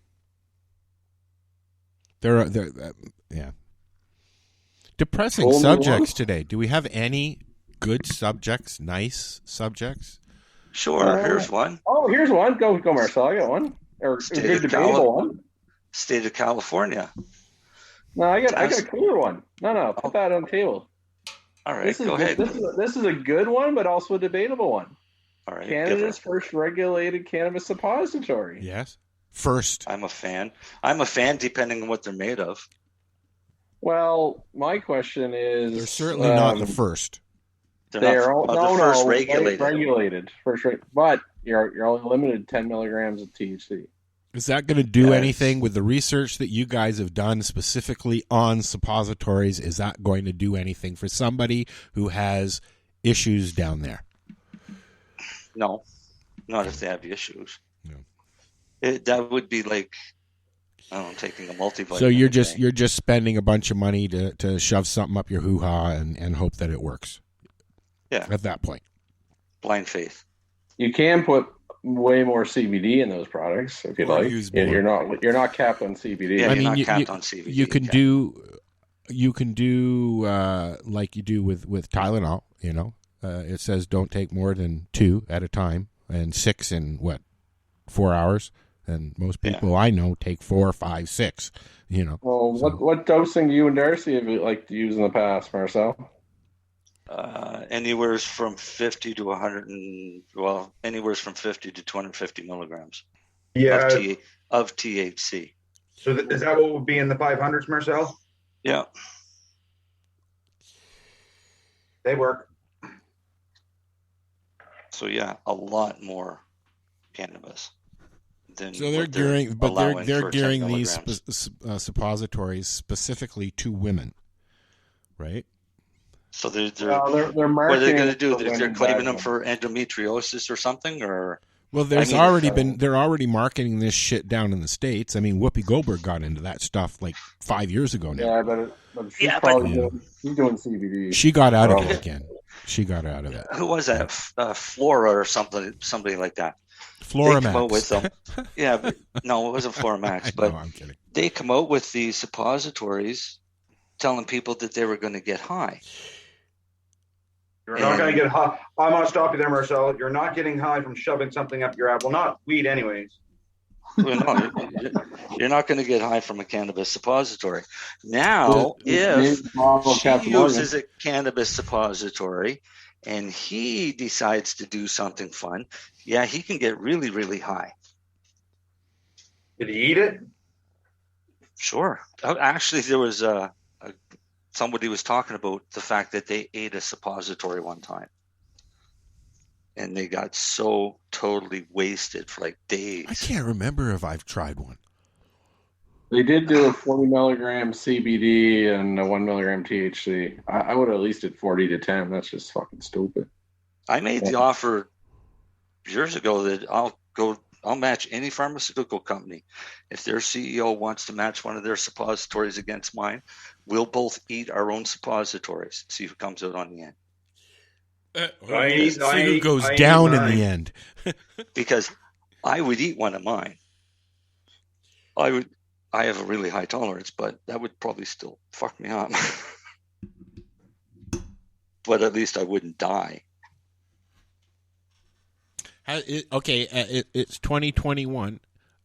Yeah. Depressing subjects today. Do we have any good subjects? Nice subjects? Sure. Here's one. Oh, here's one. Go, Marcel. I got one. Or a good debatable one. State of California. No, I got a cooler one. No. Put that on the table. All right. Go ahead. This is a good one, but also a debatable one. All right. Canada's first regulated cannabis suppository. Yes. First. I'm a fan depending on what they're made of. Well, my question is... They're certainly not the first. They're first regulated. But you're only limited 10 milligrams of THC. Is that going to do anything with the research that you guys have done specifically on suppositories? Is that going to do anything for somebody who has issues down there? No, not if they have issues. No. That would be like... I don't know, taking a multivitamin. So you're just spending a bunch of money to shove something up your hoo-ha and hope that it works. Yeah. At that point. Blind faith. You can put way more CBD in those products if you like. You're not capped on CBD. Yeah, you're not capped on CBD. You can do like you do with Tylenol, you know. It says don't take more than 2 at a time and 6 in 4 hours. And most people I know take 4, 5, 6, you know. Well, what dosing do you and Darcy have liked to use in the past, Marcel? Anywhere from 50 to 100 anywhere from 50 to 250 milligrams. Yeah. Of THC. So is that what would be in the 500s, Marcel? Yeah. They work. So yeah, a lot more cannabis. So they're gearing these suppositories specifically to women, right? So they're marketing. What are they going to do? They're claiming them for endometriosis or something, or well, they're already marketing this shit down in the States. I mean, Whoopi Goldberg got into that stuff like 5 years ago now. Yeah, but she's doing CBD. She got out of it again. She got out of it. Who was that? Flora or somebody like that. Floramax. They come out with them. Yeah, but no, it wasn't Floramax. But I'm kidding. They come out with these suppositories telling people that they were going to get high. You're not going to get high. I'm going to stop you there, Marcel. You're not getting high from shoving something up your ass. Well, not weed anyways. Well, no, you're not going to get high from a cannabis suppository. Now, if he uses a cannabis suppository and he decides to do something fun, yeah, he can get really, really high. Did he eat it? Sure. Actually, there was somebody was talking about the fact that they ate a suppository one time. And they got so totally wasted for like days. I can't remember if I've tried one. They did do a 40 milligram CBD and a 1 milligram THC. I would have at least did 40 to 10. That's just fucking stupid. I made the offer years ago that I'll go I'll match any pharmaceutical company. If their CEO wants to match one of their suppositories against mine, we'll both eat our own suppositories. See who comes out on the end. See who goes down in the end. Because I would eat one of mine. I have a really high tolerance, but that would probably still fuck me up. But at least I wouldn't die. It's 2021.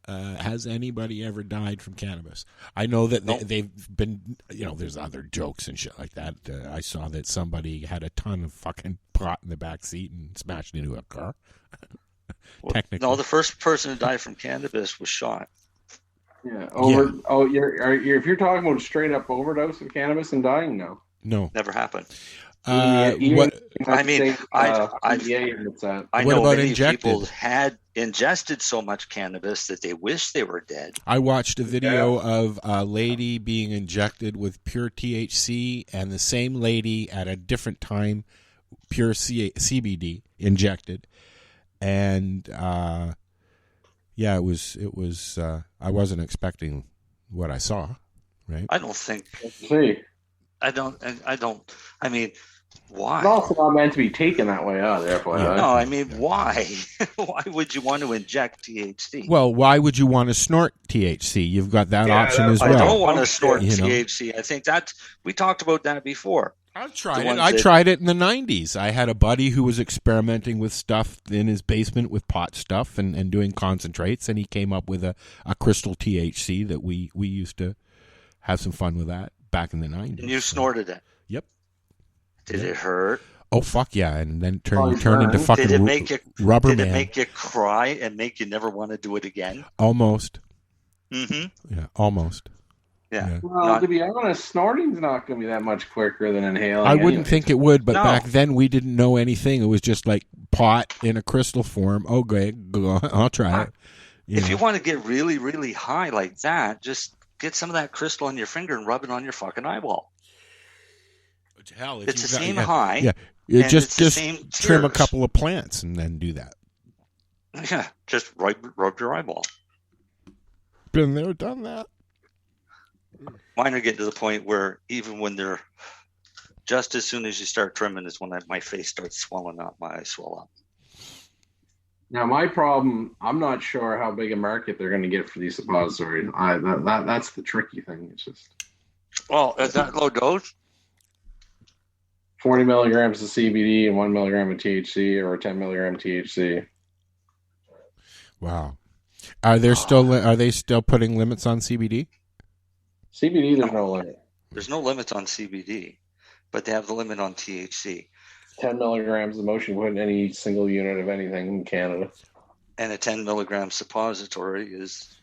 Has anybody ever died from cannabis? I know that they've been, there's other jokes and shit like that. I saw that somebody had a ton of fucking pot in the back seat and smashed into a car. Technically. No, the first person to die from cannabis was shot. Yeah. If you're talking about straight up overdose of cannabis and dying, no. Never happened. I know many injected? people had ingested so much cannabis that they wish they were dead. I watched a video of a lady being injected with pure THC, and the same lady at a different time, pure CBD injected, and it was. I wasn't expecting what I saw. Right? I don't think. I mean, why? It's also not meant to be taken that way either. No, I mean, why? Why would you want to inject THC? Well, why would you want to snort THC? You've got that option as well. I don't want to snort THC. I think we talked about that before. I've tried it. I tried it in the 90s. I had a buddy who was experimenting with stuff in his basement with pot stuff and doing concentrates, and he came up with a crystal THC that we used to have some fun with that back in the 90s. And you snorted it? Yep. Did it hurt? Oh, fuck yeah. And then turned into fucking rubber man. Did it make you cry and make you never want to do it again? Almost. Mm-hmm. Yeah, almost. Yeah. Well, to be honest, snorting's not going to be that much quicker than inhaling. I wouldn't think it would, but back then we didn't know anything. It was just like pot in a crystal form. Okay, I'll try it. If you want to get really, really high like that, just get some of that crystal on your finger and rub it on your fucking eyeball. Hell, it's the same high. Yeah, just trim a couple of plants and then do that. Yeah, just rub your eyeball. Been there, done that. Mine are getting to the point where even when they're just as soon as you start trimming is when my face starts swelling up, my eyes swell up. Now, my problem, I'm not sure how big a market they're going to get for these suppositories. That's the tricky thing. It's just. Well, is that low dose? 40 milligrams of CBD and 1 milligram of THC, or 10 milligram THC. Wow. Are they still putting limits on CBD? CBD, there's no limit. There's no limits on CBD, but they have the limit on THC. 10 milligrams of motion put in any single unit of anything in Canada. And a 10 milligram suppository is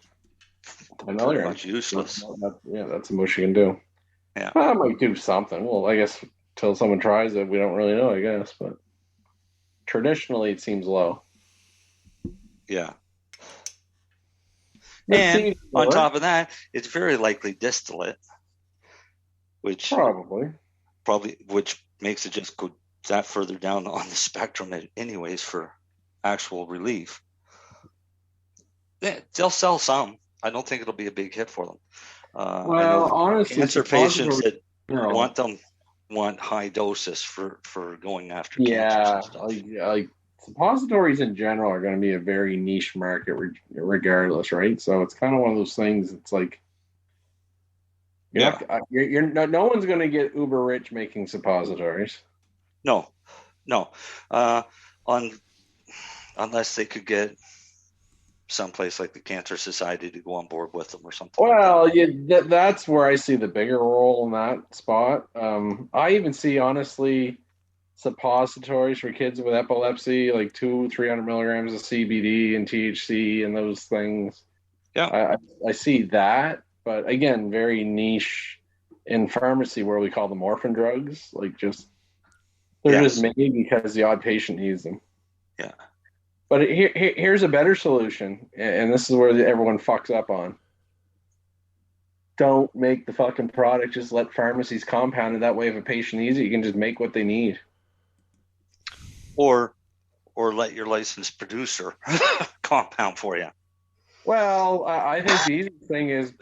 10 pretty much useless. That's the most you can do. Yeah. I might do something. Well, I guess until someone tries it, we don't really know, I guess. But traditionally, it seems low. Yeah. And on top of that, it's very likely distillate, which which makes it just go that further down on the spectrum anyways for actual relief. Yeah, they'll sell some. I don't think it'll be a big hit for them. Well, honestly, cancer patients that want high doses for going after cancer and stuff. Like suppositories in general are going to be a very niche market regardless, right? So it's kind of one of those things. It's like no one's going to get uber rich making suppositories. No, unless they could get someplace like the Cancer Society to go on board with them or something. Well, that's where I see the bigger role in that spot. I even see, honestly, suppositories for kids with epilepsy, like 200-300 milligrams of CBD and THC and those things. Yeah, I see that, but again, very niche in pharmacy where we call them orphan drugs. Like they're just made because the odd patient needs them. Yeah. But here's a better solution, and this is where everyone fucks up on. Don't make the fucking product. Just let pharmacies compound it. That way, if a patient needs it, you can just make what they need. Or or let your licensed producer compound for you? Well, I think the easiest thing is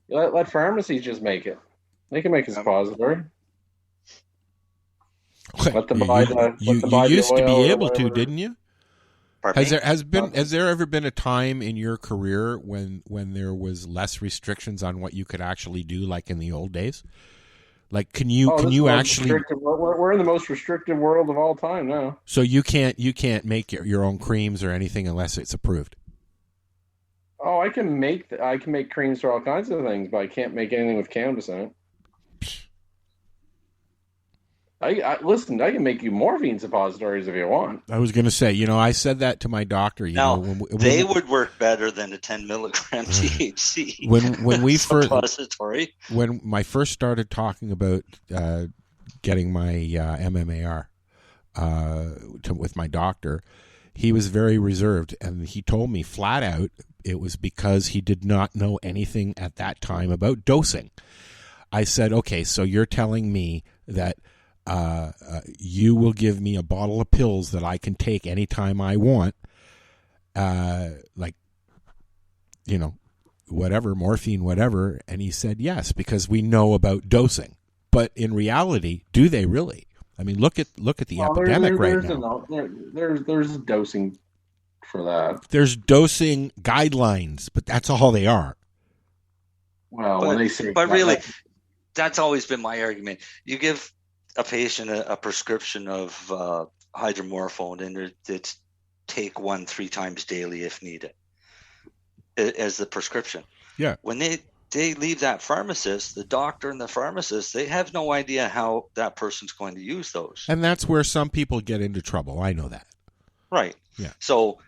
let pharmacies just make it. They can make a suppository. Let them buy you used to be able to, didn't you? Pardon me? Has there ever been a time in your career when there was less restrictions on what you could actually do, like in the old days? Like, can you actually? We're in the most restrictive world of all time now. So you can't make your own creams or anything unless it's approved. Oh, I can make creams for all kinds of things, but I can't make anything with cannabis in it. Listen, I can make you morphine suppositories if you want. I was going to say, I said that to my doctor. They would work better than a 10 milligram THC. When we suppository. When I first started talking about getting my MMAR with my doctor, he was very reserved, and he told me flat out it was because he did not know anything at that time about dosing. I said, okay, so you're telling me that you will give me a bottle of pills that I can take anytime I want, whatever, morphine, whatever. And he said, yes, because we know about dosing. But in reality, do they really? I mean, look at the epidemic right now. There's dosing for that. There's dosing guidelines, but that's all they are. Well, when they say, but really, that's always been my argument. You give a patient a prescription of hydromorphone, and it's take 1-3 times daily if needed as the prescription. Yeah. When they leave that pharmacist, the doctor and the pharmacist, they have no idea how that person's going to use those. And that's where some people get into trouble. I know that. Right. Yeah. So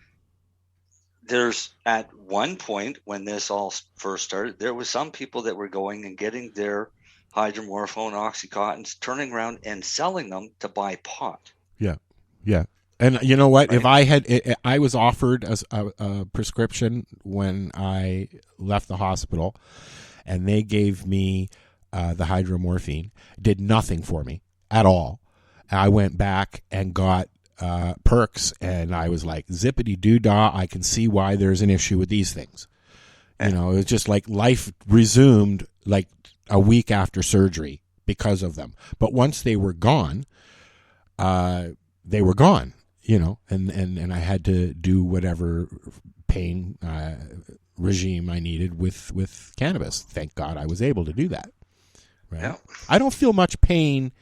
there's at one point when this all first started, there was some people that were going and getting their hydromorphone, Oxycontins, turning around and selling them to buy pot. Yeah. Yeah. And you know what? Right. If I was offered a prescription when I left the hospital, and they gave me the hydromorphine, did nothing for me at all. I went back and got perks, and I was like, zippity doo dah. I can see why there's an issue with these things. It was just like life resumed like a week after surgery because of them. But once they were gone, they were gone. And I had to do whatever pain regime I needed with cannabis. Thank God I was able to do that. Right? Yeah. I don't feel much pain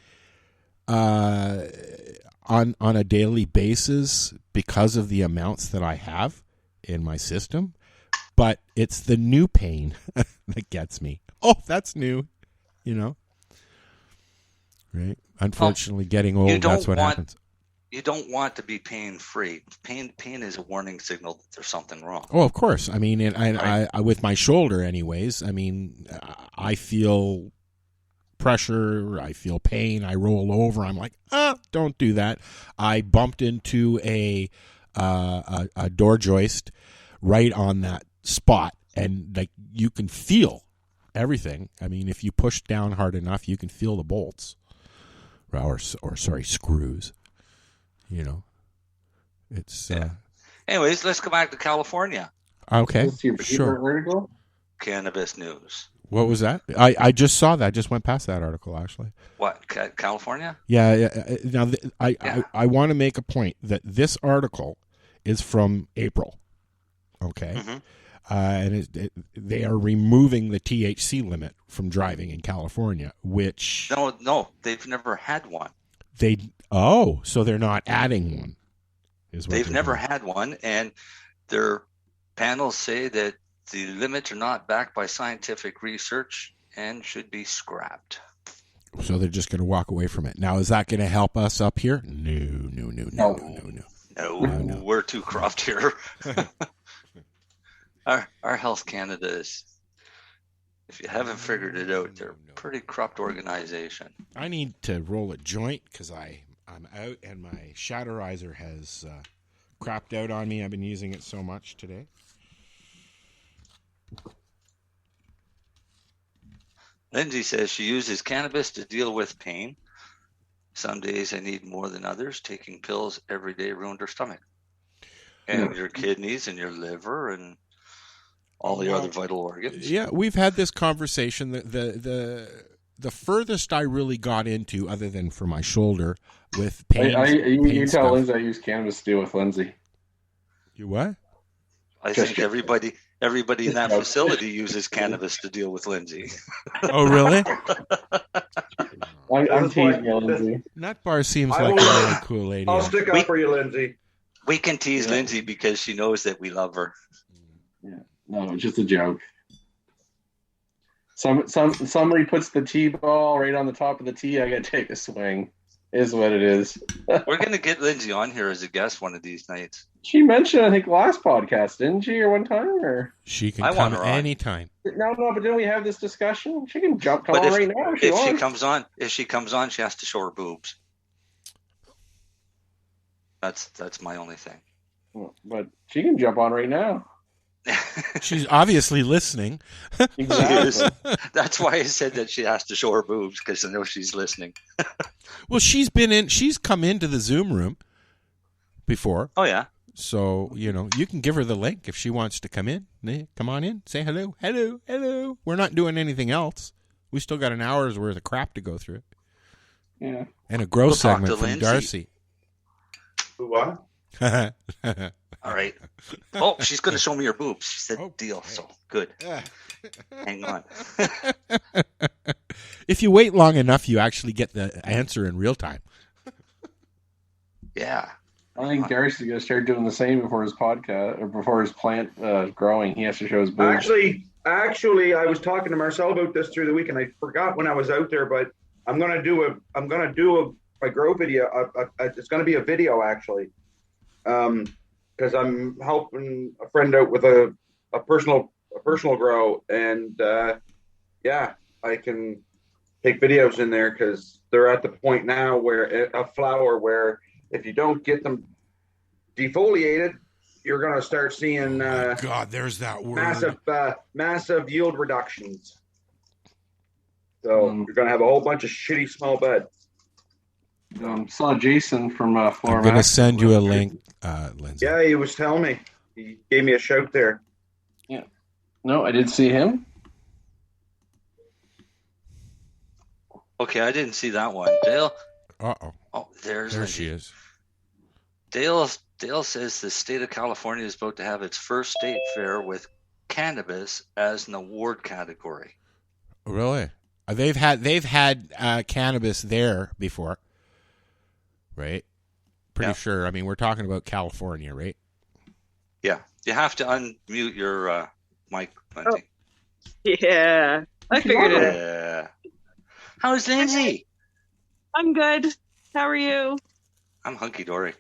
on a daily basis because of the amounts that I have in my system, but it's the new pain that gets me. Oh, that's new, right? Unfortunately, getting old, that's what happens. You don't want to be pain-free. Pain is a warning signal that there's something wrong. Oh, of course. I mean, I with my shoulder anyways, I mean, I feel pressure, I feel pain, I roll over, I'm like, don't do that. I bumped into a door joist right on that spot, and like you can feel everything. I mean, if you push down hard enough, you can feel the bolts, or screws. It's. Anyways, let's go back to California. Okay, sure. Where to go? Cannabis news. What was that? I just saw that. I just went past that article, actually. What, California? Yeah. Now, I want to make a point that this article is from April. Okay. Mm-hmm. And they are removing the THC limit from driving in California, which... No, they've never had one. So they're not adding one. They've never had one, and their panels say that the limits are not backed by scientific research and should be scrapped. So they're just going to walk away from it. Now, is that going to help us up here? No. No, we're too corrupt here. Our Health Canada is, if you haven't figured it out, they're a pretty corrupt organization. I need to roll a joint because I'm out and my Shatterizer has crapped out on me. I've been using it so much today. Lindsay says she uses cannabis to deal with pain. Some days I need more than others. Taking pills every day ruined her stomach. And your kidneys and your liver and all the other vital organs. Yeah, we've had this conversation. The furthest I really got into, other than for my shoulder, with pain. You tell Lindsay I use cannabis to deal with Lindsay. You what? I think everybody in that facility uses cannabis to deal with Lindsay. Oh, really? I'm teasing you, Lindsay. Nut Bar seems like a really cool lady. I'll stick up for you, Lindsay. We can tease Lindsay because she knows that we love her. Yeah, no, it's just a joke. Somebody puts the tee ball right on the top of the tee. I got to take a swing. Is what it is. We're gonna get Lindsay on here as a guest one of these nights. She mentioned, I think, last podcast, didn't she, or one time? Or she can come anytime. No, but didn't we have this discussion? She can come on right now if she wants. If she comes on, she has to show her boobs. That's my only thing. But she can jump on right now. She's obviously listening. Exactly. That's why I said that she has to show her boobs, because I know she's listening. Well, she's come into the Zoom room before. Oh yeah. So, you can give her the link if she wants to come in. Come on in. Say hello. Hello. Hello. We're not doing anything else. We still got an hour's worth of crap to go through. Yeah. And a growth segment from Lindsay. Darcy. What? All right. Oh, she's going to show me her boobs. She said deal. So good. Hang on. If you wait long enough, you actually get the answer in real time. Yeah. I think Darcy's going to start doing the same before his podcast or before his plant growing. He has to show his boobs. Actually, I was talking to Marcel about this through the week, and I forgot when I was out there. But I'm going to do a grow video. It's going to be a video actually, because I'm helping a friend out with a personal grow, and I can take videos in there because they're at the point now where a flower where if you don't get them defoliated, you're going to start seeing God, there's that word. Massive yield reductions. So you're going to have a whole bunch of shitty small bud. Saw Jason from Florida. I'm going to send you a link, Lindsay. Yeah, he was telling me. He gave me a shout there. Yeah. No, I did see him. Okay, I didn't see that one. Dale. Uh-oh. Oh, there she is. Dale says the state of California is about to have its first state fair with cannabis as an award category. Really? They've had cannabis there before, right? Pretty sure. I mean, we're talking about California, right? Yeah. You have to unmute your mic, Lindsay. Yeah, I figured it. Yeah. How's Lindsay? I'm good. How are you? I'm hunky-dory.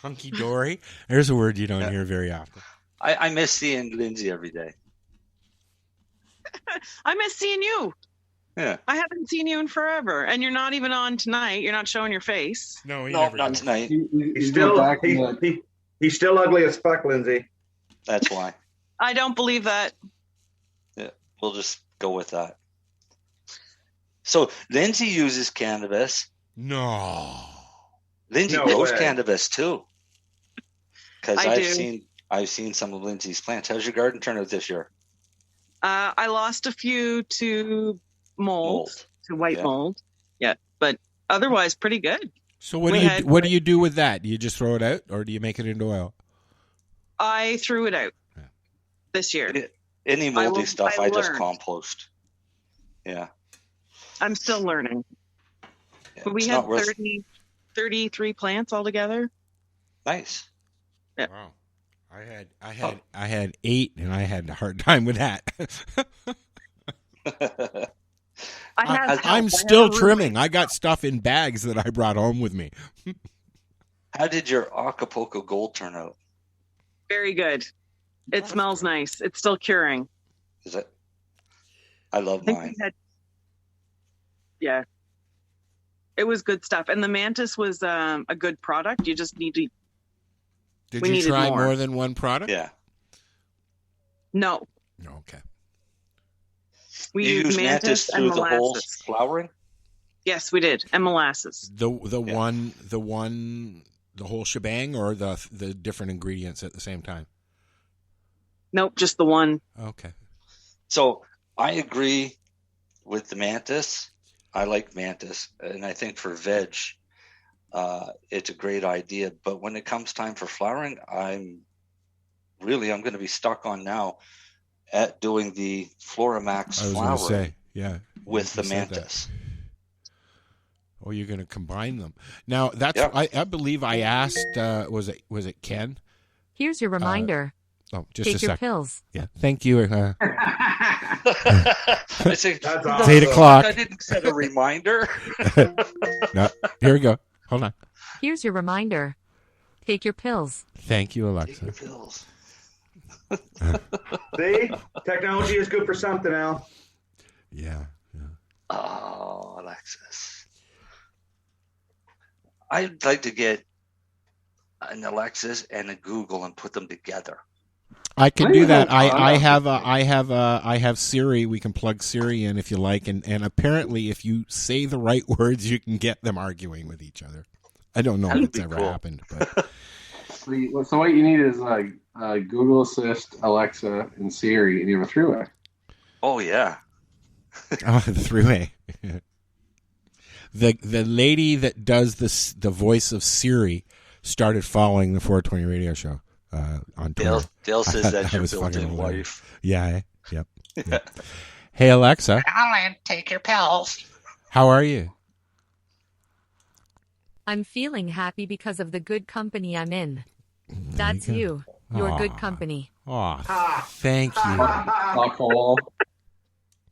Hunky-dory? There's a word you don't hear very often. I miss seeing Lindsay every day. I miss seeing you. Yeah. I haven't seen you in forever, and you're not even on tonight. You're not showing your face. No, not tonight. He's still ugly as fuck, Lindsay. That's why. I don't believe that. Yeah, we'll just go with that. So Lindsay uses cannabis. No. Lindsay grows cannabis too. Because I've seen some of Lindsay's plants. How's your garden turn out this year? I lost a few to mold. To white mold. Yeah, but otherwise pretty good. So what do you do with that? Do you just throw it out, or do you make it into oil? I threw it out this year. Any moldy stuff, I just compost. Yeah. I'm still learning. Yeah, but we had 33 plants altogether. Nice. Yeah. Wow. I had 8, and I had a hard time with that. I'm still trimming. I got stuff in bags that I brought home with me. How did your Acapulco Gold turn out? Very good. It smells nice. It's still curing. Is it? I love mine. Yeah. It was good stuff. And the Mantis was a good product. You just need to... Did you try more than one product? Yeah. No. Okay. We use Mantis through and the whole flowering? Yes, we did. And molasses. The whole shebang, or the different ingredients at the same time? Nope, just the one. Okay. So I agree with the mantis. I like mantis, and I think for veg, it's a great idea. But when it comes time for flowering, I'm going to be stuck on now at doing the Floramax flowering with the mantis. Oh, you're going to combine them. Now, that's I believe I asked, was it Ken? Here's your reminder. Just Take a your second. pills. Yeah, thank you. I say, it's 8 o'clock. I didn't set a reminder. No, here we go. Hold on. Here's your reminder. Take your pills. Thank you, Alexa. Take your pills. See? Technology is good for something, Al. Yeah. Oh, Alexis. I'd like to get an Alexis and a Google and put them together. I can do that. I have Siri. We can plug Siri in if you like, and apparently, if you say the right words, you can get them arguing with each other. I don't know if it's ever happened, but so what you need is Google Assist, Alexa, and Siri, and you have a three-way. Oh yeah. Oh, the three-way. The lady that does the voice of Siri started following the 420 radio show on Twitter. Dale says that's your built-in wife. Yeah. Yep. Hey, Alexa. Alan, take your pills. How are you? I'm feeling happy because of the good company I'm in. That's you. Your good company. Oh, thank you. Alcohol.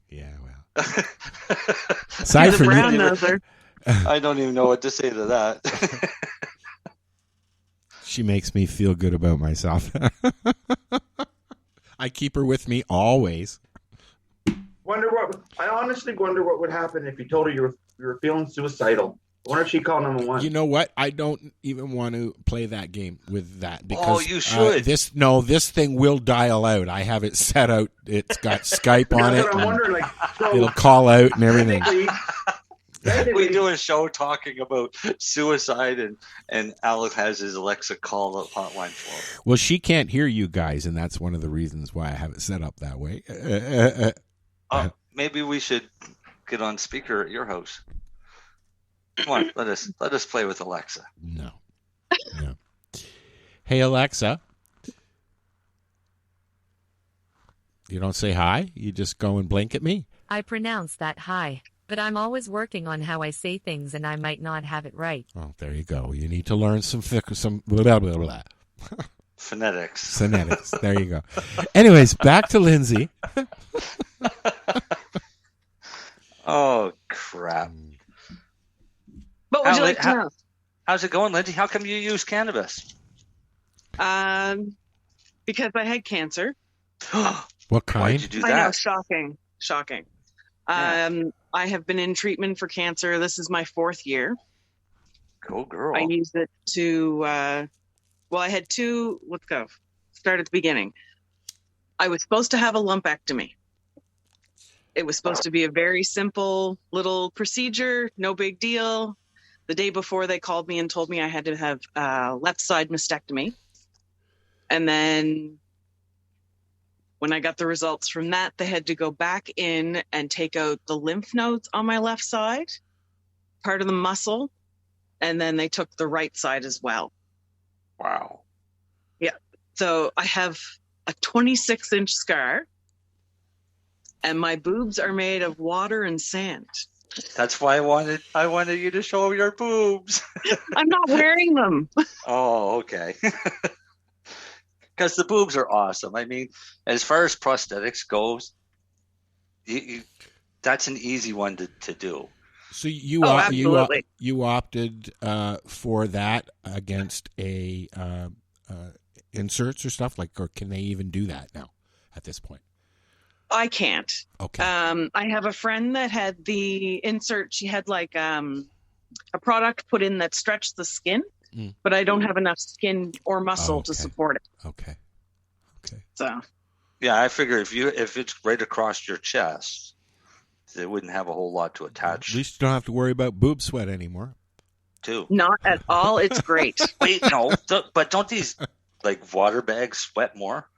Yeah, well. Aside from I don't even know what to say to that. She makes me feel good about myself. I keep her with me always. I honestly wonder what would happen if you told her you were feeling suicidal. I wonder if she'd call 911. You know what? I don't even want to play that game with that because you should. This thing will dial out. I have it set out. It's got Skype on it. I'm wondering, it'll call out and everything. We do a show talking about suicide, and Alex has his Alexa call the hotline for him. Well, she can't hear you guys, and that's one of the reasons why I have it set up that way. Maybe we should get on speaker at your house. Come on, let us play with Alexa. No. Hey, Alexa. You don't say hi? You just go and blink at me? I pronounce that hi, but I'm always working on how I say things, and I might not have it right. Oh, there you go. You need to learn some blah, blah, blah, blah. Phonetics. There you go. Anyways, back to Lindsay. Oh, crap. What would you like to know? How's it going, Lindsay? How come you use cannabis? Because I had cancer. What kind? Why'd you do that? I know, shocking. Yeah. I have been in treatment for cancer. This is my 4th year. Go girl. I used it to, I had 2, let's go. Start at the beginning. I was supposed to have a lumpectomy. It was supposed to be a very simple little procedure, no big deal. The day before, they called me and told me I had to have left side mastectomy. And then when I got the results from that, they had to go back in and take out the lymph nodes on my left side, part of the muscle, and then they took the right side as well. Wow. Yeah. So I have a 26-inch scar, and my boobs are made of water and sand. That's why I wanted you to show your boobs. I'm not wearing them. Oh, okay. Because the boobs are awesome. I mean, as far as prosthetics goes, that's an easy one to do. So you opted for that against a inserts or stuff or can they even do that now at this point? I can't. Okay. I have a friend that had the insert. She had a product put in that stretched the skin, but I don't have enough skin or muscle to support it. Okay. So. Yeah, I figure if it's right across your chest, They wouldn't have a whole lot to attach. At least you don't have to worry about boob sweat anymore. Too. Not at all. It's great. Wait, no, but don't these like water bags sweat more?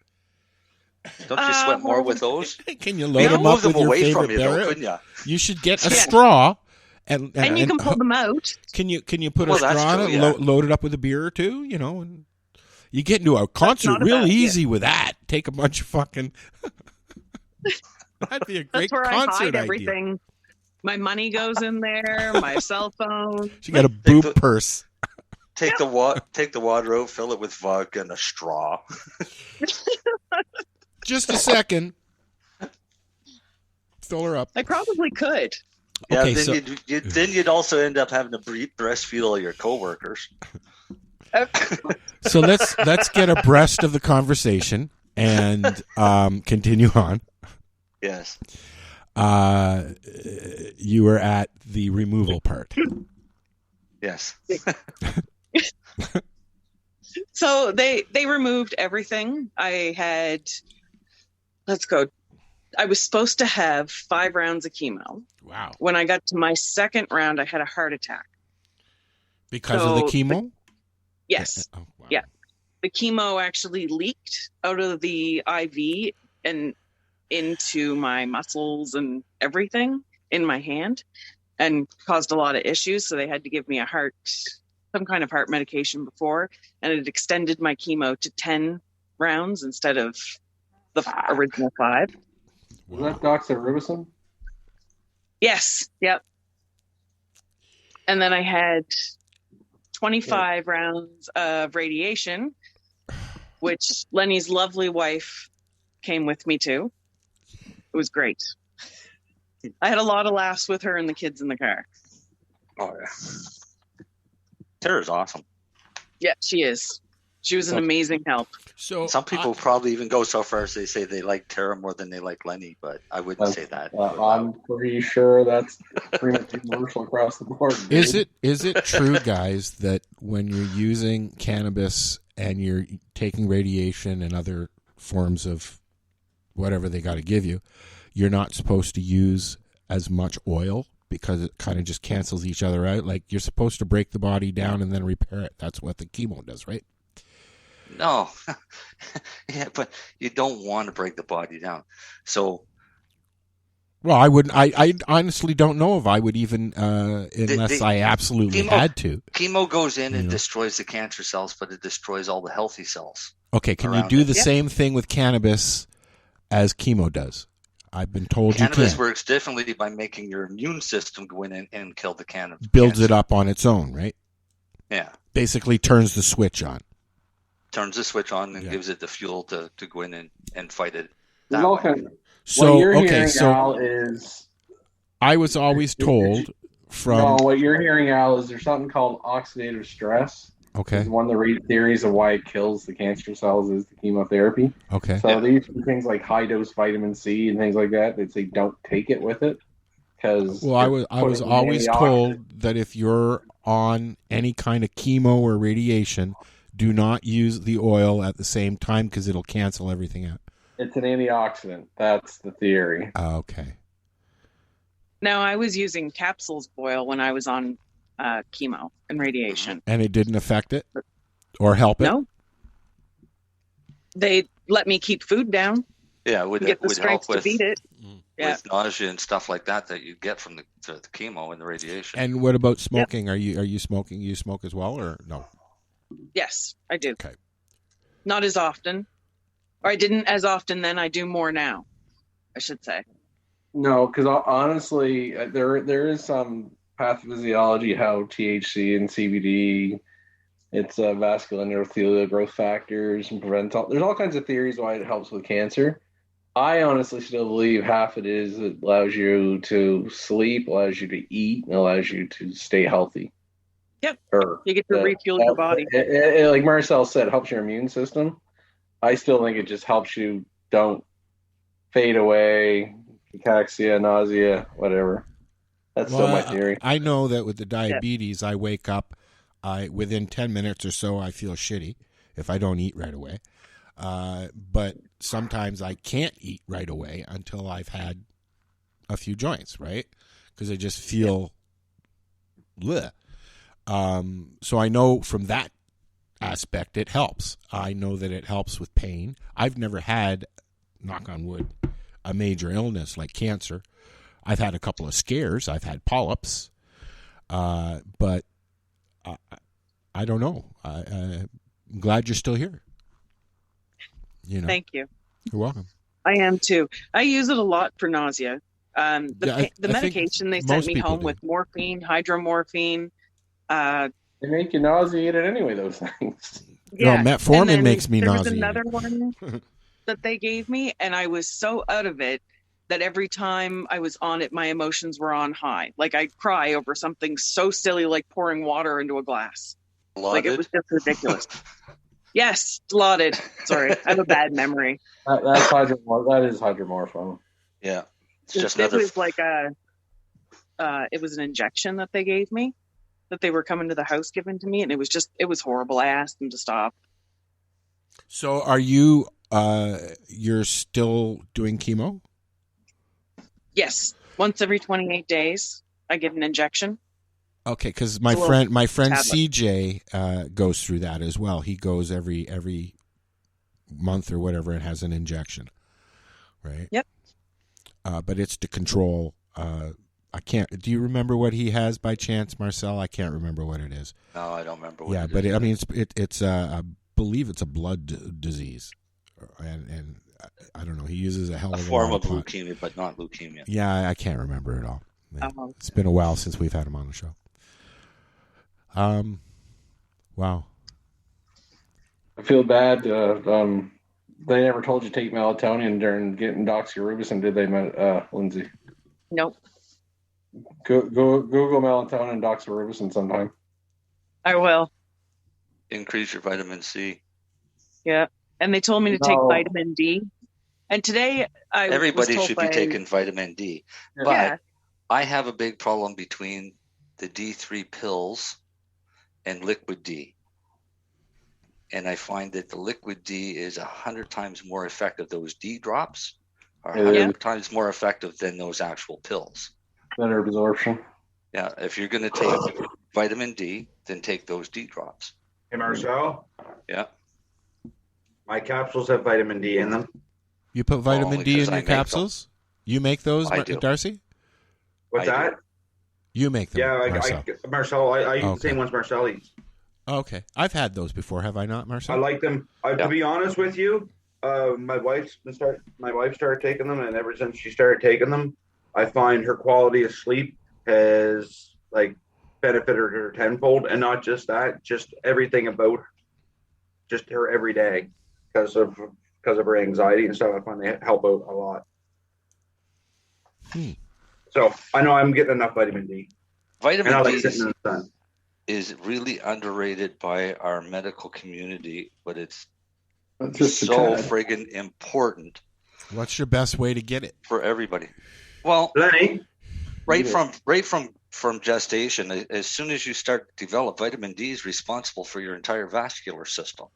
Don't you sweat more with those? Can you load them up with your away favorite from you, though, barrel? couldn't you? You should get a straw. And you can pull them out. Can you put a straw on it and load it up with a beer or two? You know, and you get into a concert real easy with that. Take a bunch of fucking. That'd be a great That's where concert I hide idea. everything. My money goes in there. My cell phone. She got a boob purse. Take the water out, fill it with vodka and a straw. Just a second. Fill her up. I probably could. Yeah, Okay, then you'd also end up having to breastfeed all your coworkers. So let's get abreast of the conversation and continue on. Yes. You were at the removal part. Yes. So they removed everything. I was supposed to have 5 rounds of chemo. Wow. When I got to my second round, I had a heart attack. Because of the chemo? Yes. Oh, wow. Yeah. The chemo actually leaked out of the IV and into my muscles and everything in my hand and caused a lot of issues. So they had to give me some kind of heart medication before, and it extended my chemo to 10 rounds instead of the original 5. Was that doxorubicin? Yes. Yep. And then I had 25 rounds of radiation, which Lenny's lovely wife came with me to. It was great. I had a lot of laughs with her and the kids in the car. Oh, yeah. Tara's awesome. Yeah, she is. She was an amazing help. So some people probably even go so far as they say they like Tara more than they like Lenny, but I wouldn't say that. I'm pretty sure that's pretty much universal across the board. Dude. Is it true, guys, that when you're using cannabis and you're taking radiation and other forms of whatever they got to give you, you're not supposed to use as much oil because it kind of just cancels each other out? Like, you're supposed to break the body down and then repair it. That's what the chemo does, right? No. Yeah, but you don't want to break the body down. So, well, I wouldn't. I honestly don't know if I would even, unless I absolutely had to. Chemo goes in and destroys the cancer cells, but it destroys all the healthy cells. Okay, can you do the same thing with cannabis as chemo does? I've been told cannabis you can. Works differently by making your immune system go in and kill the cannabis. Builds it up on its own, right? Yeah. Basically turns the switch on. Turns the switch on and gives it the fuel to go in and fight it. So, what you're hearing, Al, is... I was always told from... No, what you're hearing, Al, is there's something called oxidative stress. Okay. It's one of the theories of why it kills the cancer cells is the chemotherapy. Okay. So these things like high-dose vitamin C and things like that, they say don't take it with it. Well, I was always told that if you're on any kind of chemo or radiation, do not use the oil at the same time because it'll cancel everything out. It's an antioxidant. That's the theory. Okay. Now, I was using capsules boil when I was on chemo and radiation. And it didn't affect it or help it? No. They let me keep food down. Yeah, it would strength help to beat it. With nausea and stuff like that you get from the chemo and the radiation. And what about smoking? Yep. Are you smoking? You smoke as well, or no? Yes, I do. Okay. Not as often. Or I didn't as often then. I do more now, I should say. No, because honestly, there is some pathophysiology how THC and CBD, it's vascular endothelial growth factors and prevents there's all kinds of theories why it helps with cancer. I honestly still believe half it allows you to sleep, allows you to eat, and allows you to stay healthy. Yep. You get to refuel your body. Like Marcel said, it helps your immune system. I still think it just helps you don't fade away, cachexia, nausea, whatever. That's still my theory. I know that with the diabetes, I wake up, within 10 minutes or so, I feel shitty if I don't eat right away. But sometimes I can't eat right away until I've had a few joints, right? Because I just feel bleh. So I know from that aspect it helps. I know that it helps with pain. I've never had, knock on wood, a major illness like cancer. I've had a couple of scares. I've had polyps, but I don't know. I'm glad you're still here. You know. Thank you. You're welcome. I am too. I use it a lot for nausea. The medication they sent me home with morphine, hydromorphine. They make you nauseated anyway, those things. Yeah. No, metformin makes me nauseated. There was another one that they gave me, and I was so out of it that every time I was on it, my emotions were on high. Like I'd cry over something so silly, like pouring water into a glass. Like it was just ridiculous. Yes, Dilaudid. Sorry, I have a bad memory. That is hydromorphone. Yeah, it's just it was like it was an injection that they gave me, that they were coming to the house giving to me, and it was horrible. I asked them to stop. So are you? You're still doing chemo? Yes, once every 28 days, I get an injection. Okay, because my friend CJ goes through that as well. He goes every month or whatever and has an injection, right? Yep. But it's to control. I can't. Do you remember what he has by chance, Marcel? I can't remember what it is. No, I don't remember. I mean, it's I believe it's a blood disease, and I don't know. He uses a hell of a form of leukemia, but not leukemia. Yeah, I can't remember it all. It's been a while since we've had him on the show. Wow. I feel bad. They never told you to take melatonin during getting doxorubicin, did they, Lindsay? Nope. Google melatonin and doxorubicin sometime. I will. Increase your vitamin C. Yeah, and they told me to take vitamin D. And today everybody should be taking vitamin D. But I have a big problem between the D3 pills and liquid D. And I find that the liquid D is 100 times more effective. Those D drops are 100 times more effective than those actual pills. Better absorption. Yeah, if you're going to take vitamin D, then take those D drops. Hey, Marcel? Yeah. My capsules have vitamin D in them. You put vitamin D in your capsules? You make those, Darcy? What's that? You make them, Marcel. I eat the same ones Marcel eats. Okay. I've had those before, have I not, Marcel? I like them. To be honest with you, my wife started taking them, and ever since she started taking them, I find her quality of sleep has benefited her tenfold, and not just that, just everything about just her every day because of her anxiety and stuff. I find they help out a lot. So I know I'm getting enough vitamin D. Vitamin D is really underrated by our medical community, but it's so friggin' important. What's your best way to get it for everybody? Well, Lenny, right from gestation, as soon as you start to develop, vitamin D is responsible for your entire vascular system.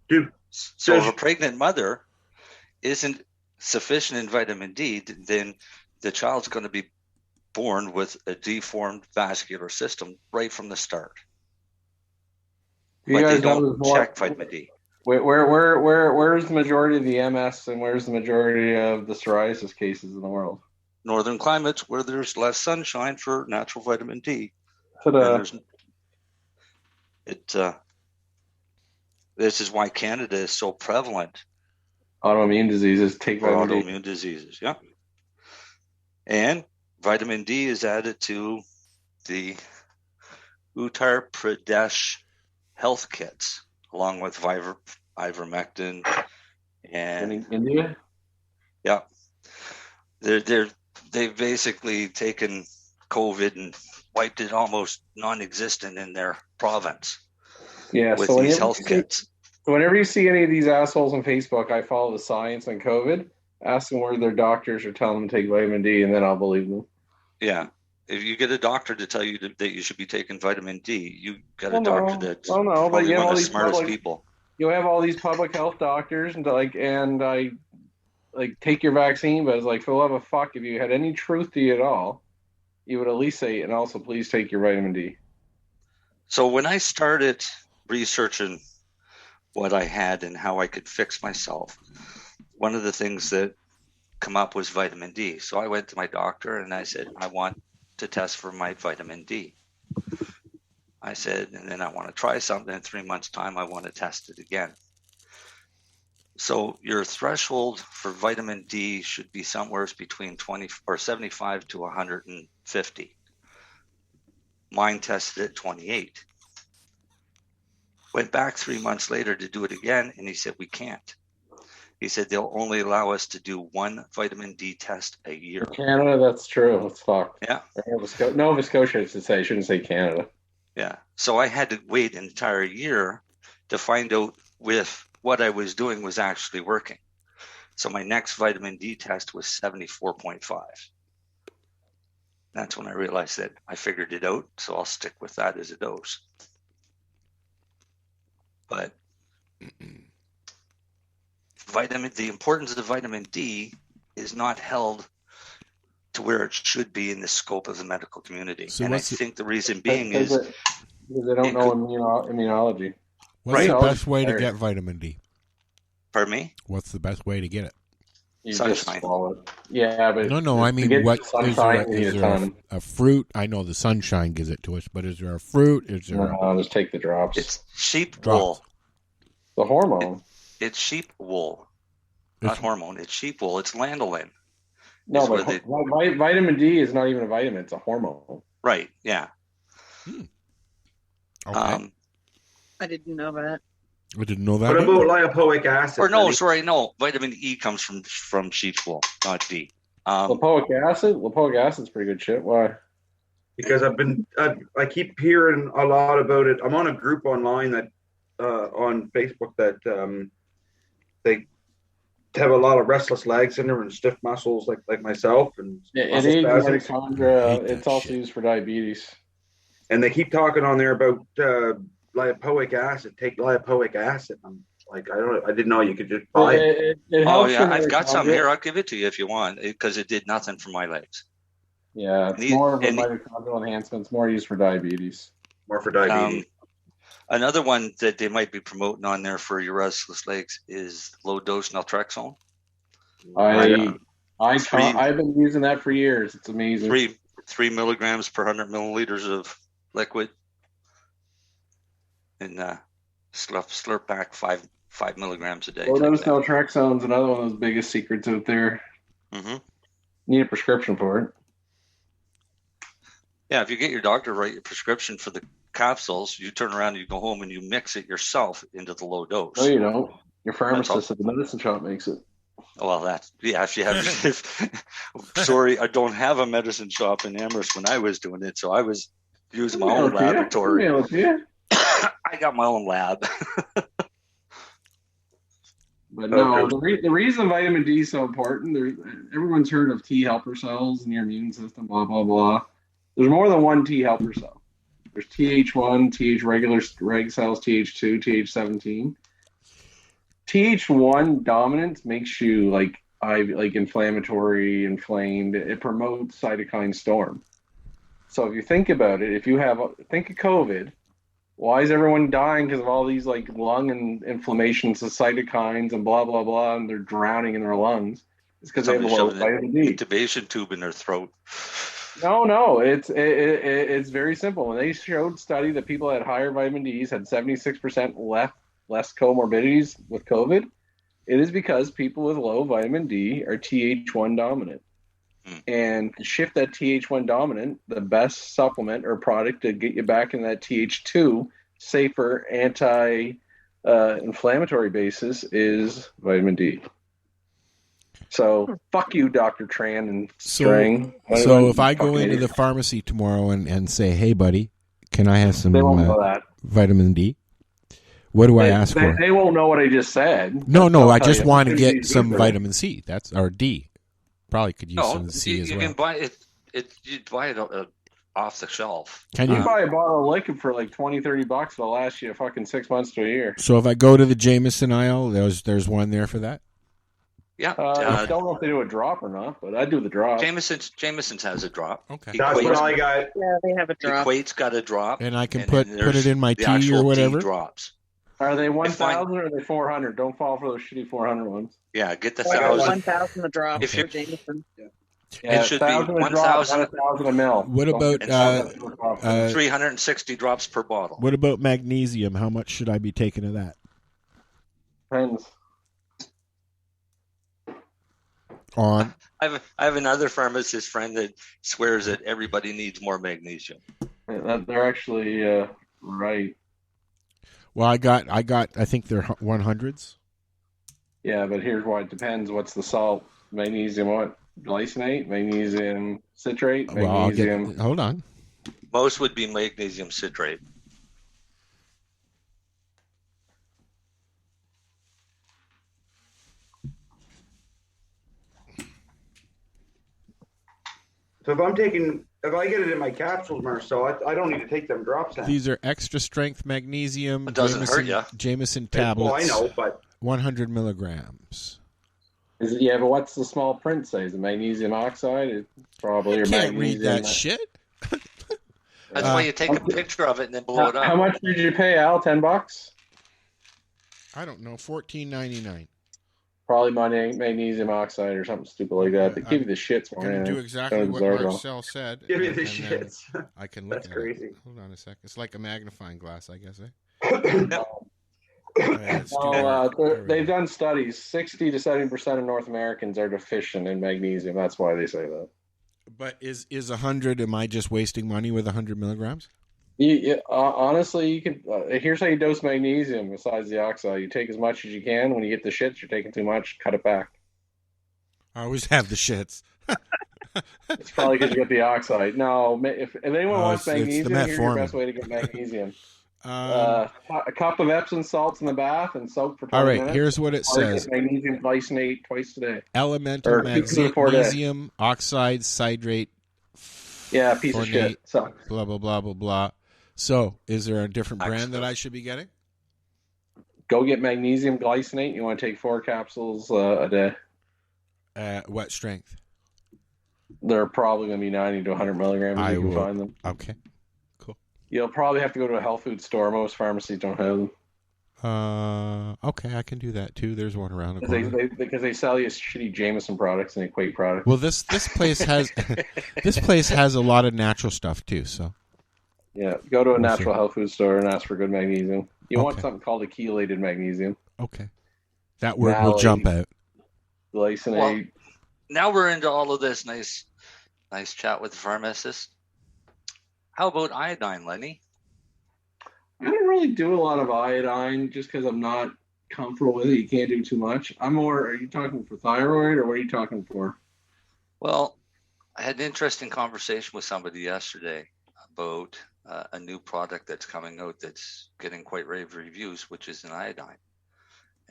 Dude, so if a pregnant mother isn't sufficient in vitamin D, then the child's going to be born with a deformed vascular system right from the start. But they don't check vitamin D. Where's the majority of the MS and where's the majority of the psoriasis cases in the world? Northern climates where there's less sunshine for natural vitamin D. This is why Canada is so prevalent. Autoimmune diseases take vitamin D. Autoimmune diseases, yeah. And vitamin D is added to the Uttar Pradesh health kits, along with ivermectin and in India. Yeah, they've basically taken COVID and wiped it almost non-existent in their province. Yeah, with these health kits. So whenever you see any of these assholes on Facebook, I follow the science on COVID. Ask them where their doctors are telling them to take vitamin D, and then I'll believe them. Yeah. If you get a doctor to tell you that you should be taking vitamin D, you got a doctor that's probably one of the smartest people. You have all these public health doctors, and I like take your vaccine, but it's like, for the love of fuck, if you had any truth to you at all, you would at least say, and also please take your vitamin D. So when I started researching what I had and how I could fix myself, one of the things that come up was vitamin D. So I went to my doctor and I said, I want to test for my vitamin D. I said, and then I want to try something. In 3 months' time, I want to test it again. So your threshold for vitamin D should be somewhere between 20 or 75 to 150. Mine tested at 28. Went back 3 months later to do it again, and he said, we can't. He said they'll only allow us to do one vitamin D test a year. In Canada, that's true. It's fucked. Yeah. Nova Scotia, I should say. I shouldn't say Canada. Yeah. So I had to wait an entire year to find out if what I was doing was actually working. So my next vitamin D test was 74.5. That's when I realized that I figured it out. So I'll stick with that as a dose. But the importance of vitamin D is not held to where it should be in the scope of the medical community. So and I think the reason being is because they don't know immunology. What's the best way to get vitamin D? Pardon me? What's the best way to get it? You just swallow it. Yeah, but no. I mean, what is there a fruit? I know the sunshine gives it to us, but is there a fruit? Is there? No, just take the drops. It's sheep wool. The hormone. It's sheep wool, not hormone. It's sheep wool. It's lanolin. No, but vitamin D is not even a vitamin. It's a hormone. Right. Yeah. Okay. I didn't know that. I didn't know that. What about lipoic acid? Or no, sorry, no. Vitamin E comes from sheep's wool, not D. Lipoic acid? Lipoic acid's pretty good shit. Why? Because I keep hearing a lot about it. I'm on a group online that on Facebook that they have a lot of restless leg syndrome and stiff muscles like myself. And it aids mitochondria. It's also used for diabetes. And they keep talking on there about lipoic acid. Take lipoic acid. I'm like, I didn't know you could just buy it. I've got some here. I'll give it to you if you want, because it did nothing for my legs. Yeah, it's more of a mitochondrial enhancement. It's more used for diabetes. More for diabetes. Another one that they might be promoting on there for your restless legs is low dose naltrexone. I've been using that for years. It's amazing. 3 milligrams per 100 milliliters of liquid, and slurp back 5 milligrams a day. Low dose naltrexone is another one of those biggest secrets out there. Mm-hmm. Need a prescription for it. Yeah, if you get your doctor to write your prescription for the capsules, you turn around and you go home and you mix it yourself into the low dose. No, you don't. Your pharmacist at the medicine shop makes it. Well, if you have, sorry, I don't have a medicine shop in Amherst when I was doing it, so I was using my own laboratory. I got my own lab. But no, the reason vitamin D is so important, everyone's heard of T helper cells in your immune system, blah, blah, blah. There's more than one T helper cell. There's TH1, TH regular reg cells, TH2, TH17. TH1 dominance makes you like inflammatory, inflamed. It promotes cytokine storm. So if you think about it, think of COVID, why is everyone dying because of all these like lung and inflammations of cytokines and blah, blah, blah, and they're drowning in their lungs? It's because they have low vitamin D. Intubation tube in their throat. No, it's very simple. When they showed study that people that had higher vitamin Ds had 76% less comorbidities with COVID, it is because people with low vitamin D are TH1 dominant. And to shift that TH1 dominant, the best supplement or product to get you back in that TH2 safer anti-inflammatory basis is vitamin D. So fuck you, Dr. Tran and Strang. So if I go into the pharmacy tomorrow and say, hey, buddy, can I have some vitamin D? What do I ask for? They won't know what I just said. No, I just want to get some vitamin C. Or D. Probably could use some C as well. You can buy it. You buy it off the shelf. Can you? You buy a bottle of liquid for like $20-$30. It'll last you fucking 6 months to a year. So if I go to the Jameson aisle, there's one there for that? Yeah. I don't know if they do a drop or not, but I do the drop. Jameson's has a drop. Okay. That's what I got. Yeah, they have a drop. Equate's got a drop. And I can and put it in my tea or whatever. Tea drops. Are they 1,000 or are they 400? Don't fall for those shitty 400 ones. Yeah, get the 1,000. 1,000. 1,000 a drop If for you're Jameson. Yeah, it should be 1,000 a mil. What about 360 drops per bottle? What about magnesium? How much should I be taking of that? Depends. I have another pharmacist friend that swears that everybody needs more magnesium. They're actually right. Well, I think they're 100s. Yeah, but here's why it depends. What's the salt? Magnesium what? Glycinate? Magnesium citrate? Magnesium. Hold on. Most would be magnesium citrate. So if I get it in my capsules, Marcel, I don't need to take them drops then. These are extra strength magnesium. It doesn't hurt you. Jameson tablets. Well, I know, but 100 milligrams. Is it? Yeah, but what's the small print say? Is it magnesium oxide? It's probably. I can't read that shit. That's why you take a picture of it and then blow it up. How much did you pay, Al? $10? I don't know. $14.99. Probably magnesium oxide or something stupid like that. They give you the shits. I'm going to do exactly what Marcel said. Give me the shits. I can look That's at crazy. It. Hold on a second. It's like a magnifying glass, I guess. They've done studies. 60 to 70% of North Americans are deficient in magnesium. That's why they say that. But is 100? Am I just wasting money with 100 milligrams? Honestly, you can. Here's how you dose magnesium. Besides the oxide, you take as much as you can. When you get the shits, you're taking too much. Cut it back. I always have the shits. It's probably because you get the oxide. No, if anyone wants magnesium, it's here's your best way to get magnesium. A cup of Epsom salts in the bath and soak for 20 minutes. All right, here's what it says. Magnesium glycinate twice a day. Elemental magnesium oxide citrate. Yeah, piece of shit. Sucks. Blah, blah, blah, blah, blah. So, is there a different brand that I should be getting? Go get magnesium glycinate. You want to take 4 capsules a day. What strength? They're probably going to be 90 to 100 milligrams. You can find them. Okay. Cool. You'll probably have to go to a health food store. Most pharmacies don't have them. Okay, I can do that too. There's one around the corner. Because they sell you shitty Jameson products and Equate products. Well, this place has this place has a lot of natural stuff too. So yeah, go to a natural health food store and ask for good magnesium. You want something called a chelated magnesium. Okay, that word will jump out. Glycinate. Well, now we're into all of this nice chat with the pharmacist. How about iodine, Lenny? I don't really do a lot of iodine just because I'm not comfortable with it. You can't do too much. Are you talking for thyroid or what are you talking for? Well, I had an interesting conversation with somebody yesterday about a new product that's coming out that's getting quite rave reviews, which is an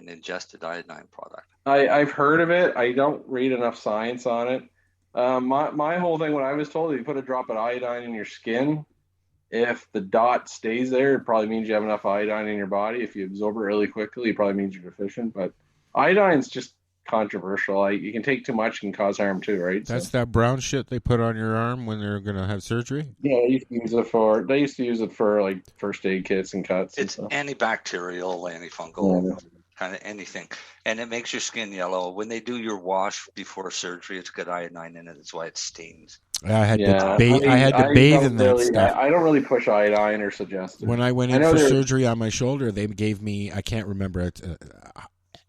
ingested iodine product. I've heard of it. I don't read enough science on it. My whole thing, what I was told, if you put a drop of iodine in your skin, if the dot stays there, it probably means you have enough iodine in your body. If you absorb it really quickly, it probably means you're deficient. But iodine's just controversial. You can take too much, it can cause harm too, right? That's that brown shit they put on your arm when they're going to have surgery? Yeah, they used to use it for like first aid kits and cuts. It's antibacterial, antifungal, kind of anything. And it makes your skin yellow. When they do your wash before surgery, it's got iodine in it. That's why it stings. I had to bathe in that stuff. I don't really push iodine or suggest it. When I went in for surgery on my shoulder, they gave me, I can't remember it,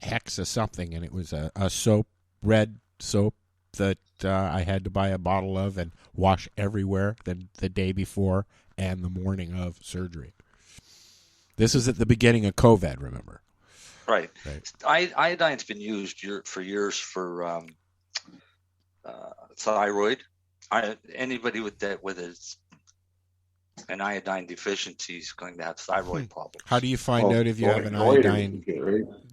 Hex or something, and it was a soap, red soap that I had to buy a bottle of and wash everywhere the day before and the morning of surgery. This is at the beginning of COVID, remember? Right. Iodine's been used for years for thyroid. Anybody with an iodine deficiency is going to have thyroid problems. How do you find out if you have an iodine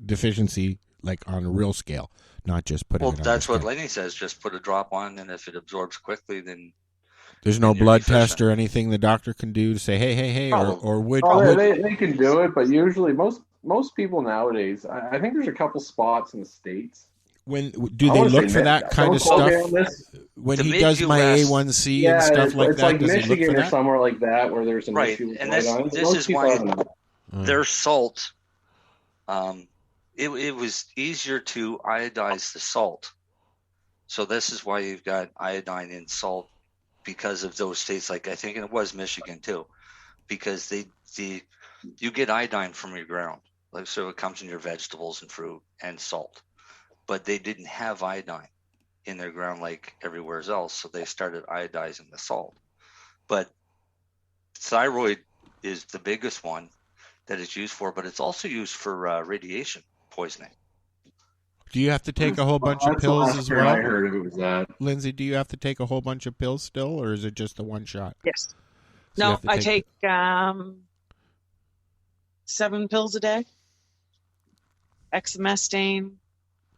deficiency, like on a real scale, not just putting it on? Well, that's what Lenny says. Just put a drop on, and if it absorbs quickly, then there's no blood test or anything the doctor can do to say, hey, or would they can do it, but usually most people nowadays, I think there's a couple spots in the States When do they look for that kind of stuff? When he does my A1C and stuff like that, like does he Michigan look for or that? somewhere like that where there's an issue with and iodine. this is why their salt. It was easier to iodize the salt, so this is why you've got iodine in salt because of those states. Like I think it was Michigan too, because you get iodine from your ground, like so it comes in your vegetables and fruit and salt, but they didn't have iodine in their ground like everywhere else, so they started iodizing the salt. But thyroid is the biggest one that it's used for, but it's also used for radiation poisoning. Do you have to take a whole bunch of pills as well? I heard it was that. Lindsay, do you have to take a whole bunch of pills still, or is it just the one shot? Yes. So No, I take 7 pills a day. Exemestane.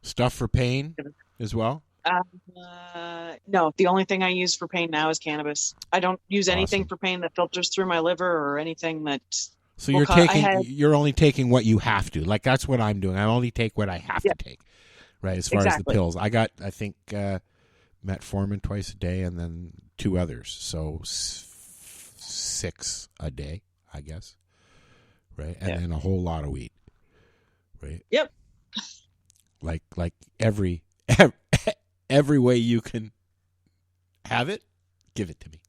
Stuff for pain as well? No, the only thing I use for pain now is cannabis. I don't use anything for pain that filters through my liver or anything that. So you're only taking what you have to. Like that's what I'm doing. I only take what I have to take. Right, as far as the pills. I think metformin twice a day and then 2 others. So 6 a day, I guess. Right? And then a whole lot of weed. Right? Yep. Like every way you can have it, give it to me.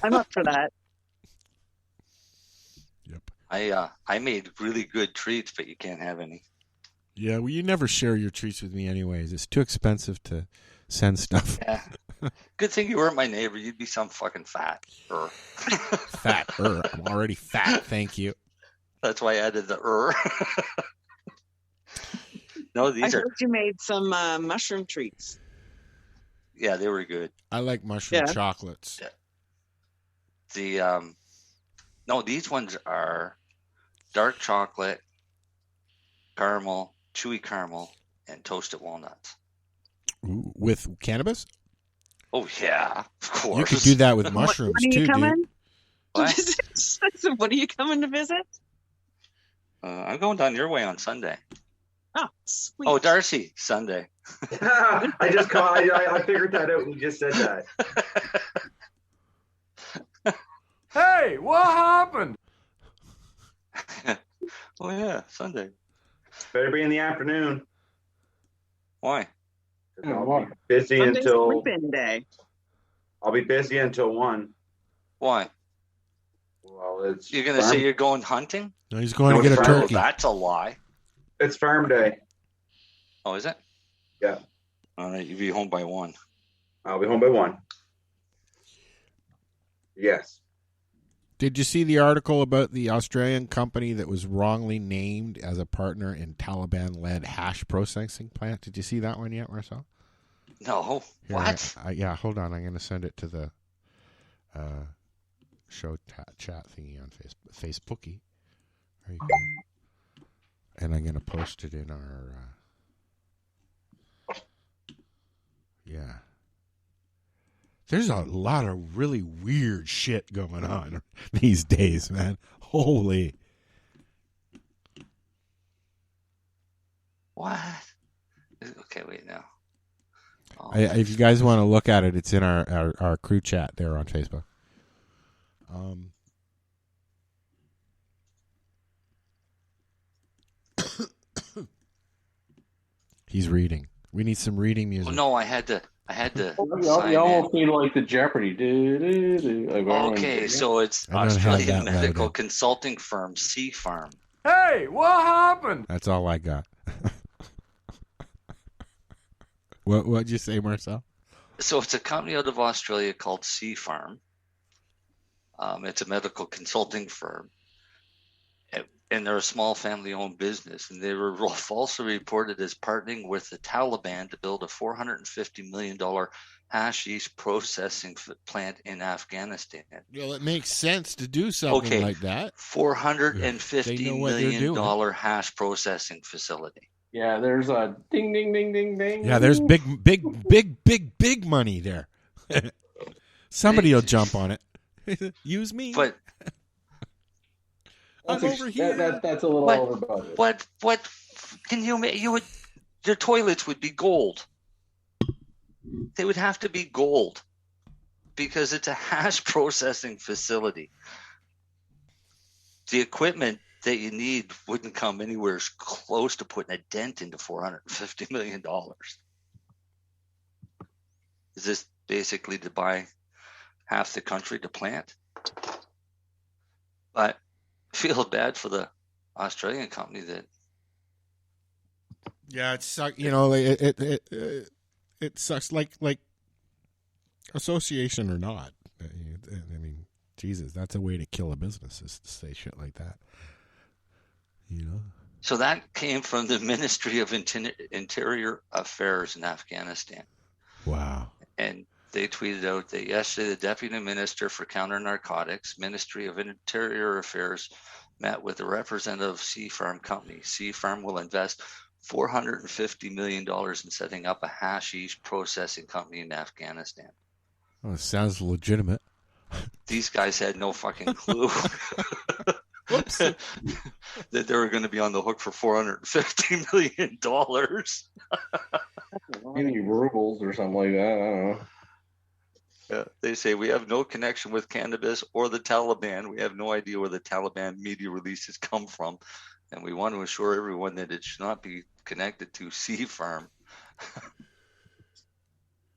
I'm up for that. Yep. I made really good treats, but you can't have any. Yeah, well, you never share your treats with me anyways. It's too expensive to send stuff. Yeah. Good thing you weren't my neighbor. You'd be some fucking fat. Fat-er. I'm already fat, thank you. That's why I added the No, these I are. heard you made some mushroom treats. Yeah, they were good. I like mushroom chocolates. Yeah. No, these ones are dark chocolate, caramel, chewy caramel, and toasted walnuts. Ooh, with cannabis? Oh yeah, of course. You could do that with mushrooms when are you too, coming? dude. What are you coming to visit? I'm going down your way on Sunday. Oh, sweet. Oh, Darcy, Sunday. I just caught. I figured that out. We just said that. Hey, what happened? Oh yeah, Sunday. Better be in the afternoon. Why? I'll be busy Sunday's until. sleep-in day. I'll be busy until 1. Why? Well, it's. You're gonna say you're going hunting? No, he's going to get a turkey. Well, that's a lie. It's farm day. Oh, is it? Yeah. All right, you'll be home by 1. I'll be home by 1. Yes. Did you see the article about the Australian company that was wrongly named as a partner in Taliban-led hash processing plant? Did you see that one yet, Marcel? No. Here, what? Yeah, hold on. I'm going to send it to the show chat thingy on Facebooky. There you go. And I'm going to post it in our... yeah. There's a lot of really weird shit going on these days, man. Holy. What? Okay, wait now. Oh. If you guys want to look at it, it's in our crew chat there on Facebook. He's reading. We need some reading music. Oh, no, I had to. You almost need like the Jeopardy. Okay, so it's Australian medical consulting firm Sea Farm. Hey, what happened? That's all I got. What'd you say, Marcel? So it's a company out of Australia called Sea Farm. It's a medical consulting firm. And they're a small family-owned business, and they were falsely reported as partnering with the Taliban to build a $450 million hashish processing plant in Afghanistan. Well, it makes sense to do something like that. $450 million hash processing facility. Yeah, there's a ding, ding, ding, ding, ding. Yeah, there's big money there. Somebody will jump on it. Use me. But I'm over here. That's a little over budget. What Their toilets would be gold. They would have to be gold because it's a hash processing facility. The equipment that you need wouldn't come anywhere close to putting a dent into $450 million. Is this basically to buy half the country to plant? But I feel bad for the Australian company that. Yeah, it sucks. It sucks. Like association or not. I mean, Jesus, that's a way to kill a business, is to say shit like that. So that came from the Ministry of Interior Affairs in Afghanistan. Wow. And they tweeted out that yesterday the Deputy Minister for Counter Narcotics, Ministry of Interior Affairs, met with a representative of Sea Farm Company. Sea Farm will invest $450 million in setting up a hashish processing company in Afghanistan. Oh, it sounds legitimate. These guys had no fucking clue Whoops. that they were going to be on the hook for $450 million. Maybe rubles or something like that. I don't know. Yeah, they say we have no connection with cannabis or the Taliban. We have no idea where the Taliban media releases come from. And we want to assure everyone that it should not be connected to Sea Farm.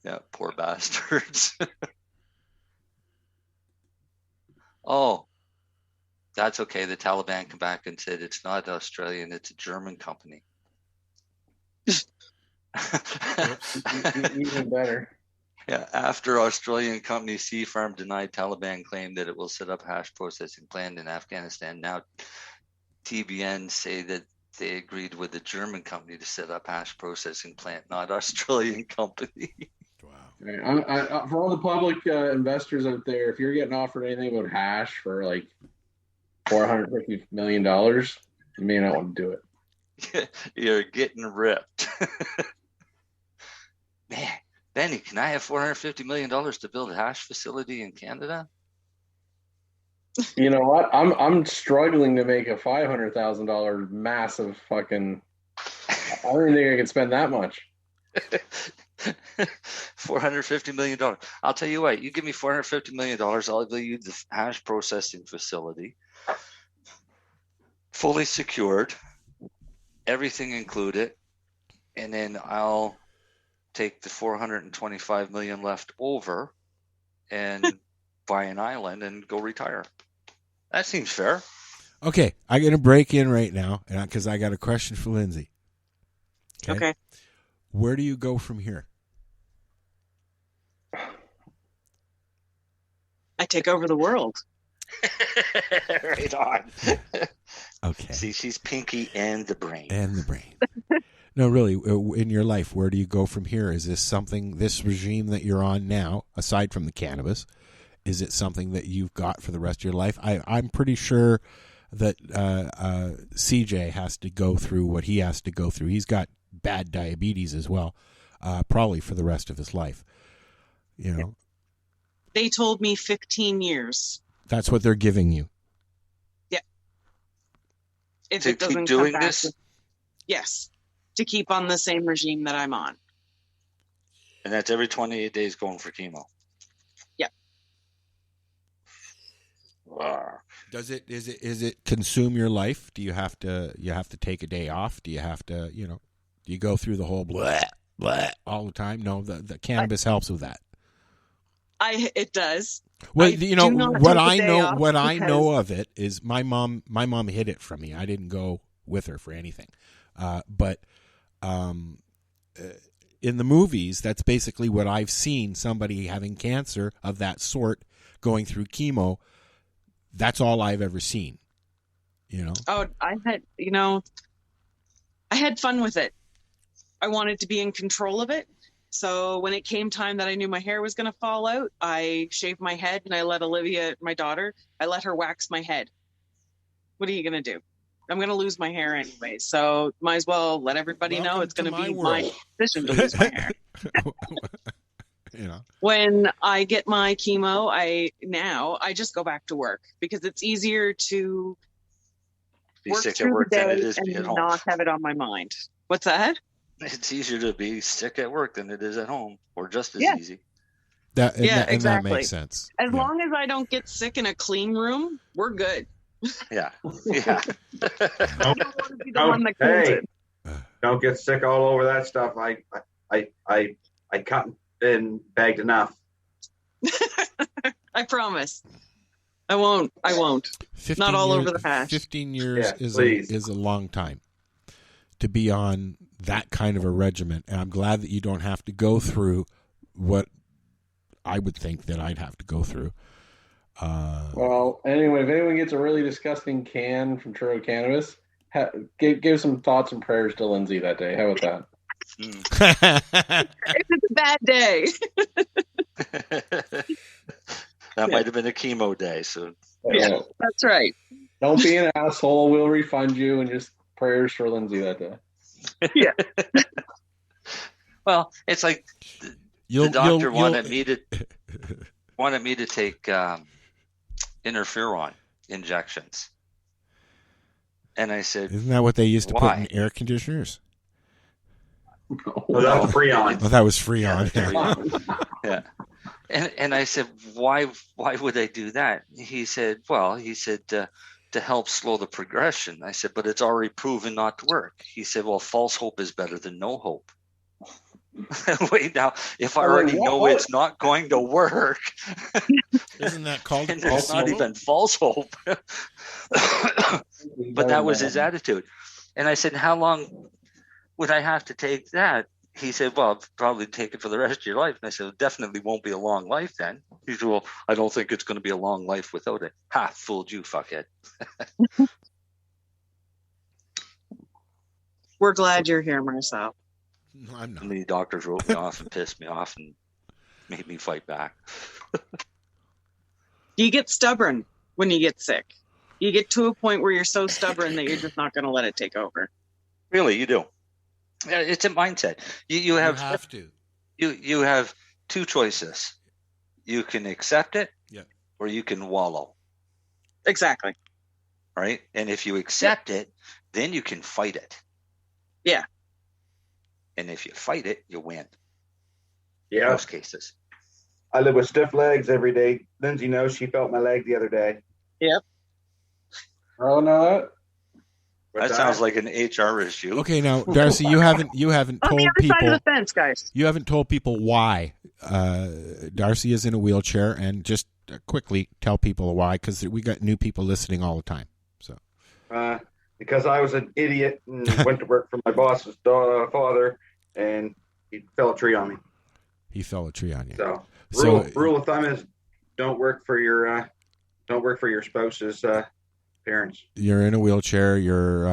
Yeah, poor bastards. Oh, that's okay. The Taliban came back and said it's not Australian, it's a German company. Even better. Yeah, after Australian company Sea Farm denied Taliban claim that it will set up hash processing plant in Afghanistan, now TBN say that they agreed with the German company to set up hash processing plant, not Australian company. Wow. I, for all the public investors out there, if you're getting offered anything about hash for like $450 million, you may not want to do it. You're getting ripped. Man, Benny, can I have $450 million to build a hash facility in Canada? You know what? I'm struggling to make a $500,000 massive fucking. I don't think I can spend that much. $450 million. I'll tell you what. You give me $450 million, I'll give you the hash processing facility, fully secured, everything included, and then I'll take the $425 million left over and buy an island and go retire. That seems fair. Okay, I'm going to break in right now because I got a question for Lindsay. Okay. Where do you go from here? I take over the world. Right on. Okay. See, she's Pinky and the brain. And the brain. No, really, in your life, where do you go from here? Is this something, this regime that you're on now, aside from the cannabis, is it something that you've got for the rest of your life? I'm pretty sure that CJ has to go through what he has to go through. He's got bad diabetes as well, probably for the rest of his life. You know, they told me 15 years. That's what they're giving you. Yeah. If to it doesn't keep doing come back this? Yes. To keep on the same regime that I'm on. And that's every 28 days going for chemo. Yeah. Is it consume your life? Do you have to take a day off? Do you have to, do you go through the whole blah, blah all the time? No, the cannabis helps with that. It does. Well, what I know of it is my mom hid it from me. I didn't go with her for anything. But in the movies, that's basically what I've seen, somebody having cancer of that sort going through chemo. That's all I've ever seen, Oh, I had fun with it. I wanted to be in control of it. So when it came time that I knew my hair was going to fall out, I shaved my head and I let Olivia, my daughter, I let her wax my head. What are you going to do? I'm going to lose my hair anyway. So might as well let everybody know it's going to be my decision to lose my hair. When I get my chemo, I just go back to work because it's easier to be work sick at through work the than it day is to be at and home. not have it on my mind. What's that? It's easier to be sick at work than it is at home, or just as Yeah. easy. Exactly. That makes sense. As long as I don't get sick in a clean room, we're good. Yeah. Yeah. I don't want to be the one that cleans Hey, it. don't get sick all over that stuff. I cut and bagged enough. I promise. I won't. 15 Not all years, over the hash. 15 years Yeah, is please. a long time to be on that kind of a regimen. And I'm glad that you don't have to go through what I would think that I'd have to go through. Well, anyway, if anyone gets a really disgusting can from Truro Cannabis, give some thoughts and prayers to Lindsay that day. How about that? It's a bad day. That might have been a chemo day. So Yeah, that's right. Don't be an asshole. We'll refund you, and just prayers for Lindsay that day. Yeah. Well, it's like the doctor wanted me to take interferon injections, and I said, Isn't that what they used to why? put in air conditioners? Oh, that was Freon. Oh, that was Freon. Yeah. And I said, why would I do that? He said, to help slow the progression. I said, but it's already proven not to work. He said, well, false hope is better than no hope. Wait, now, if I already know it's not going to work, isn't that called and it's not even false hope? But that was his attitude. And I said, how long would I have to take that? He said, well, I'll probably take it for the rest of your life. And I said, it definitely won't be a long life then. He said, well, I don't think it's going to be a long life without it. Ha, fooled you, fuckhead. We're glad you're here, Marcel. No, I'm not. Many doctors wrote me off and pissed me off and made me fight back. You get stubborn when you get sick. You get to a point where you're so stubborn that you're just not going to let it take over. Really, you do. Yeah, it's a mindset. You have to. You have two choices. You can accept it, or you can wallow. Exactly. Right? And if you accept it, then you can fight it. Yeah. And if you fight it, you win. Yeah. Most cases. I live with stiff legs every day. Lindsay knows she felt my leg the other day. Yep. Oh no. That sounds like an HR issue. Okay, now Darcy, you haven't On told the other people. side of the fence, guys. You haven't told people why Darcy is in a wheelchair, and just quickly tell people why, because we got new people listening all the time. So. Because I was an idiot and went to work for my boss's father, and he fell a tree on me. He fell a tree on you. So, So- rule of thumb is don't work for your spouse's parents. You're in a wheelchair. You're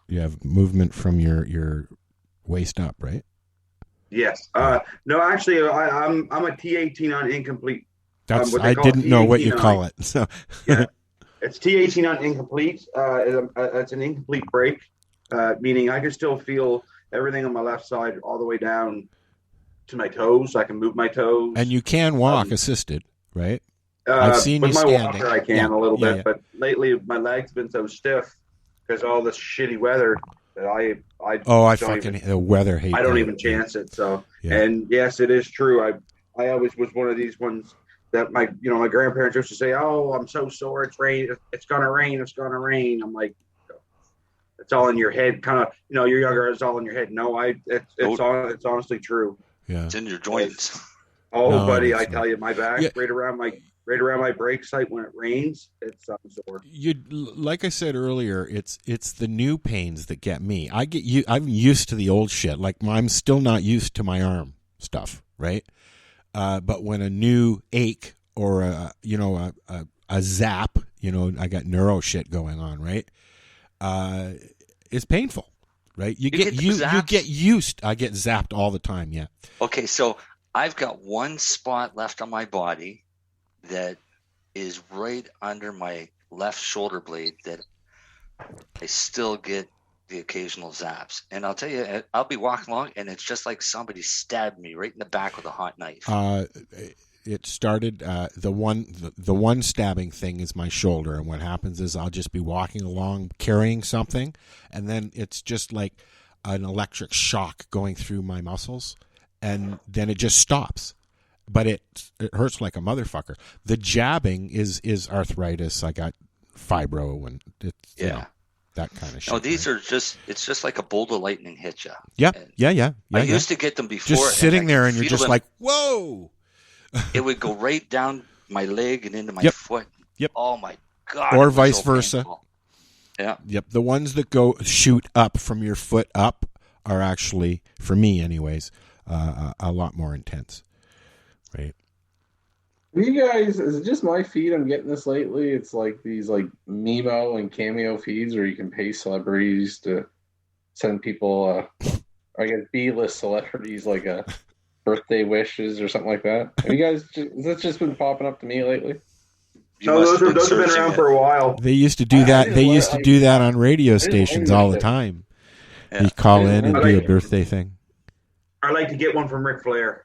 you have movement from your waist up, right? Yes. No, actually, I'm a T18 on incomplete. That's what they I call didn't know what T18 you on- call it. So Yeah, it's T18 on incomplete. It's an incomplete break, meaning I can still feel everything on my left side all the way down to my toes. I can move my toes. and you can walk assisted, right? I've seen with you my standing. walker, I can Yeah, a little yeah, bit, yeah. but lately my legs been so stiff because all this shitty weather that I I don't fucking even, the weather hate. I don't that. even chance it. So, Yeah. and yes, it is true. I always was one of these ones that my grandparents used to say, "Oh, I'm so sore. It's rain. It's gonna rain. It's gonna rain." I'm like, it's all in your head. Kind of, you're younger. It's all in your head. No, it's honestly true. Yeah. It's in your joints. Oh, No, buddy, it's I not. tell you, my back Yeah. right around my brake site when it rains, it's sore. You like I said earlier, it's the new pains that get me. I'm used to the old shit. Like I'm still not used to my arm stuff, right? But when a new ache or a zap, I got neuro shit going on, right? It's painful, right? You get used. I get zapped all the time. Yeah. Okay, so I've got one spot left on my body that is right under my left shoulder blade that I still get the occasional zaps. And I'll tell you, I'll be walking along and it's just like somebody stabbed me right in the back with a hot knife. it started. The one stabbing thing is my shoulder, and what happens is I'll just be walking along carrying something, and then it's just like an electric shock going through my muscles, and then it just stops. But it hurts like a motherfucker. The jabbing is arthritis. I got fibro, and it's that kind of shit. No, these are it's just like a bolt of lightning hit you. Yeah. I used to get them before. Just sitting there, and you're just like, whoa. It would go right down my leg and into my foot. Yep. Oh my God. Or vice versa. Painful. Yeah. Yep. The ones that shoot up from your foot up are actually, for me anyways, a lot more intense. Right. You guys, is it just my feed I'm getting this lately? It's like these like Memo and Cameo feeds where you can pay celebrities to send people, I guess B-list celebrities like a birthday wishes or something like that. Have you guys, has that just been popping up to me lately? No, those have been around for a while. They used to do that. They used to do that on radio stations all the time. Yeah. You call in and do a birthday thing. I like to get one from Ric Flair.